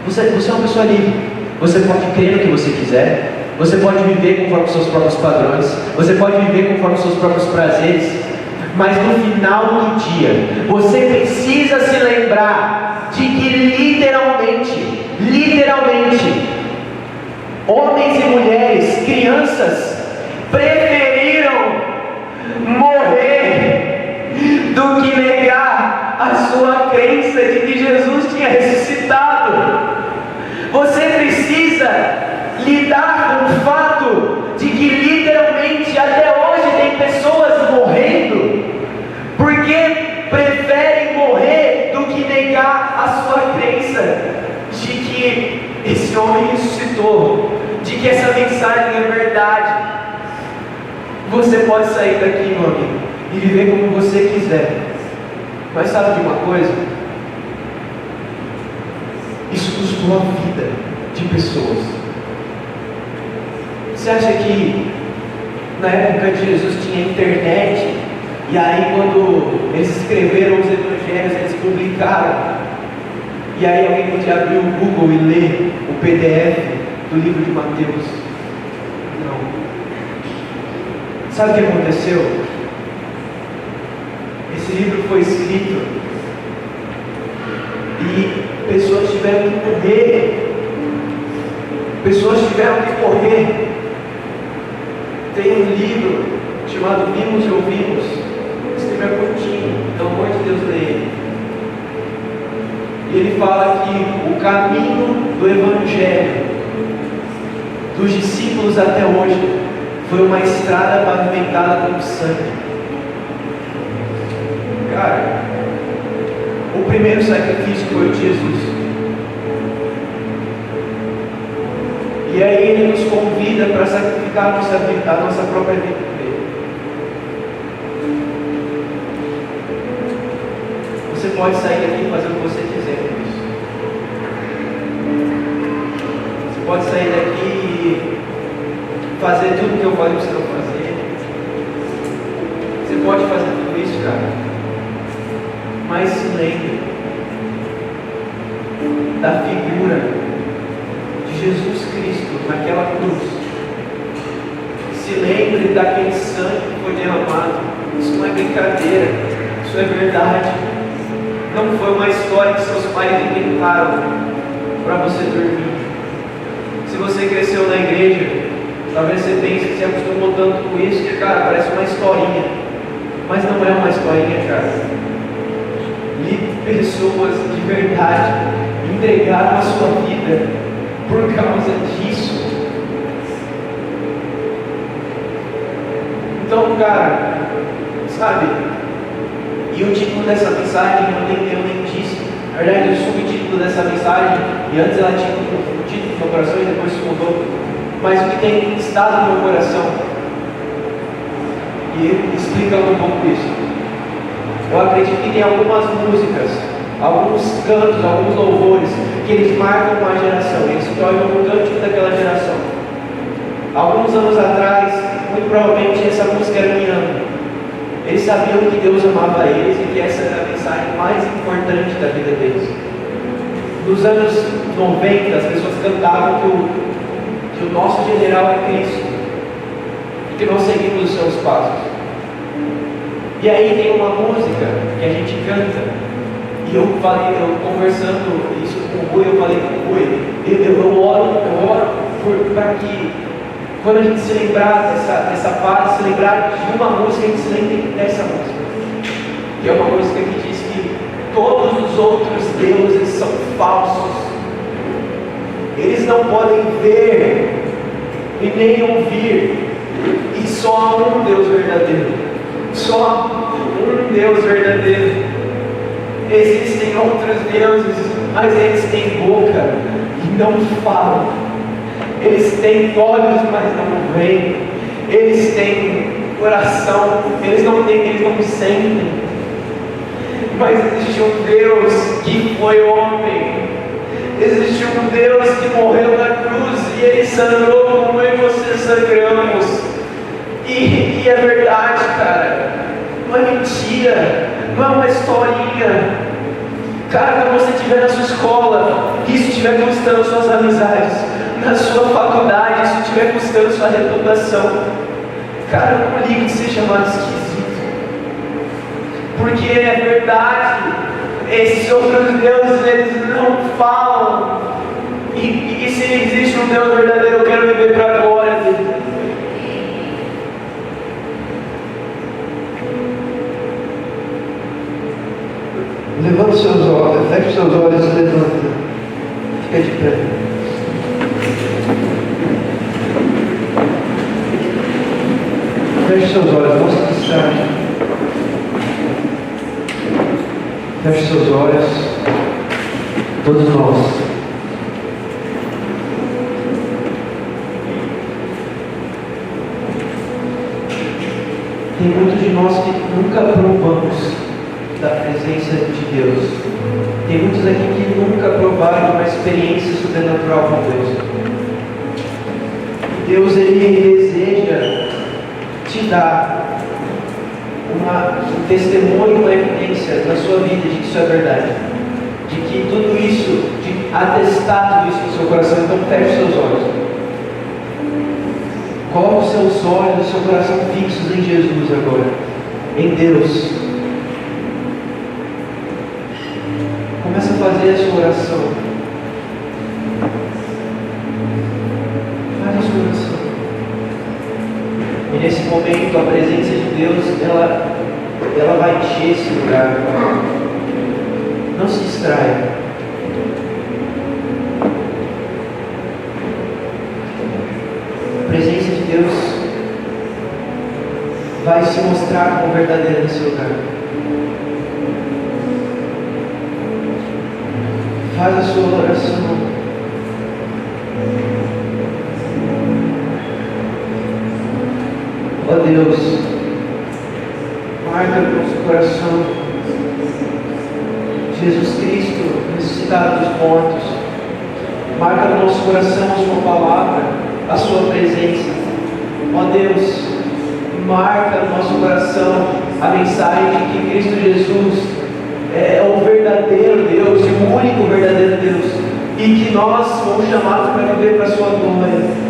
Você é uma pessoa livre. Você pode crer no que você quiser. Você pode viver conforme os seus próprios padrões. Você pode viver conforme os seus próprios prazeres. Mas no final do dia, você precisa se lembrar de que literalmente, homens e mulheres, crianças, preferiram morrer do que negar a sua crença de que Jesus tinha ressuscitado. Você precisa lidar com o fato de que literalmente até hoje tem pessoas morrendo porque preferem morrer do que negar a sua crença de que esse homem ressuscitou, de que essa mensagem é verdade. Você pode sair daqui, meu amigo, e viver como você quiser, mas sabe de uma coisa? Isso custou a vida de pessoas. Você acha que na época de Jesus tinha internet, e aí quando eles escreveram os evangelhos, eles publicaram, e aí alguém podia abrir o Google e ler o PDF do livro de Mateus? Não. Sabe o que aconteceu? Esse livro foi escrito e pessoas tiveram que morrer. Tem um livro chamado Vimos e Ouvimos, escreveu curtinho, pelo amor de Deus, lê ele. E ele fala que o caminho do Evangelho dos discípulos até hoje foi uma estrada pavimentada com sangue. Cara, o primeiro sacrifício foi o de Jesus. E aí ele nos convida para sacrificar a nossa vida, a nossa própria vida por ele. Você pode sair daqui e fazer o que você quiser com isso. Você pode sair daqui e fazer tudo que eu falei para você não fazer. Você pode fazer tudo isso, cara. Mas se lembre da figura Jesus Cristo naquela cruz. Se lembre daquele sangue que foi derramado. Isso não é brincadeira, isso é verdade. Não foi uma história que seus pais inventaram para você dormir. Se você cresceu na igreja, talvez você pense que se acostumou tanto com isso que, cara, parece uma historinha. Mas não é uma historinha, cara. Pessoas de verdade entregaram a sua vida por causa disso. Então, cara, sabe? E o título dessa mensagem eu nem disse. Na verdade, o subtítulo dessa mensagem, e antes ela tinha um título no meu coração e depois se mudou. Mas o que tem estado no meu coração, e explicando um pouco isso. Eu acredito que tem algumas músicas, alguns cantos, alguns louvores que eles marcam uma geração, eles se tornam um cântico daquela geração. Alguns anos atrás, muito provavelmente essa música era Me Ame. Eles sabiam que Deus amava eles e que essa era a mensagem mais importante da vida deles. Nos anos 90, as pessoas cantavam que o nosso general é Cristo e que nós seguimos os seus passos. E aí tem uma música que a gente canta. E eu conversando isso com o Rui, eu falei com o Rui, eu oro para que quando a gente se lembrar dessa fase, se lembrar de uma música, a gente se lembre dessa música. Que é uma música que diz que todos os outros deuses são falsos. Eles não podem ver e nem ouvir. E só há um Deus verdadeiro. Só um Deus verdadeiro. Existem outros deuses, mas eles têm boca e não falam. Eles têm olhos, mas não veem. Eles têm coração, eles não sentem. Mas existe um Deus que foi homem. Existe um Deus que morreu na cruz e Ele sangrou como eu e você sangramos. E é verdade, cara. Não é mentira. Não é uma historinha. Cara, quando você estiver na sua escola, isso estiver custando suas amizades, na sua faculdade, isso estiver custando sua reputação, cara, não ligue de ser chamado esquisito. Porque é verdade. Esses outros deuses, eles não falam. E se existe um Deus verdadeiro, eu quero viver para a glória dele. Levanta seus olhos, feche seus olhos e levanta. Fica de pé. Feche seus olhos, não se distraia. Feche seus olhos, todos nós. Tem muitos de nós que nunca provamos da presença de Deus. Tem muitos aqui que nunca provaram uma experiência sobrenatural com Deus. Deus, Ele deseja te dar um testemunho, uma evidência na sua vida de que isso é verdade, de que tudo isso, de atestar tudo isso no seu coração. Então feche seus olhos, coloque os seus olhos e seu coração fixos em Jesus agora, em Deus. Comece a fazer a sua oração. Faz a sua oração. E nesse momento a presença de Deus, ela vai encher esse lugar. Não se distraia. A presença de Deus vai se mostrar como verdadeira nesse lugar. Faz a sua oração. Ó Deus, marca no nosso coração Jesus Cristo ressuscitado dos mortos. Marca no nosso coração a sua palavra, a sua presença. Ó Deus, marca no nosso coração a mensagem de que Cristo Jesus é o verdadeiro Deus e o único verdadeiro Deus, e que nós fomos chamados para viver para a sua glória.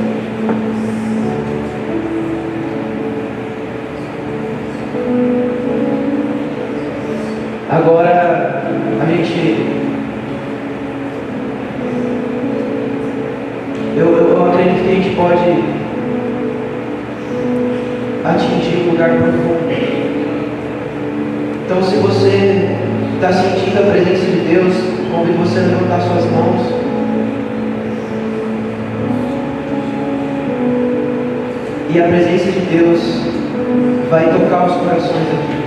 Agora a gente, eu acredito que a gente pode atingir um lugar profundo. Então, se você está sentindo a presença de Deus, convido você a levantar suas mãos. E a presença de Deus vai tocar os corações aqui.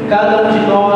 Cada um de nós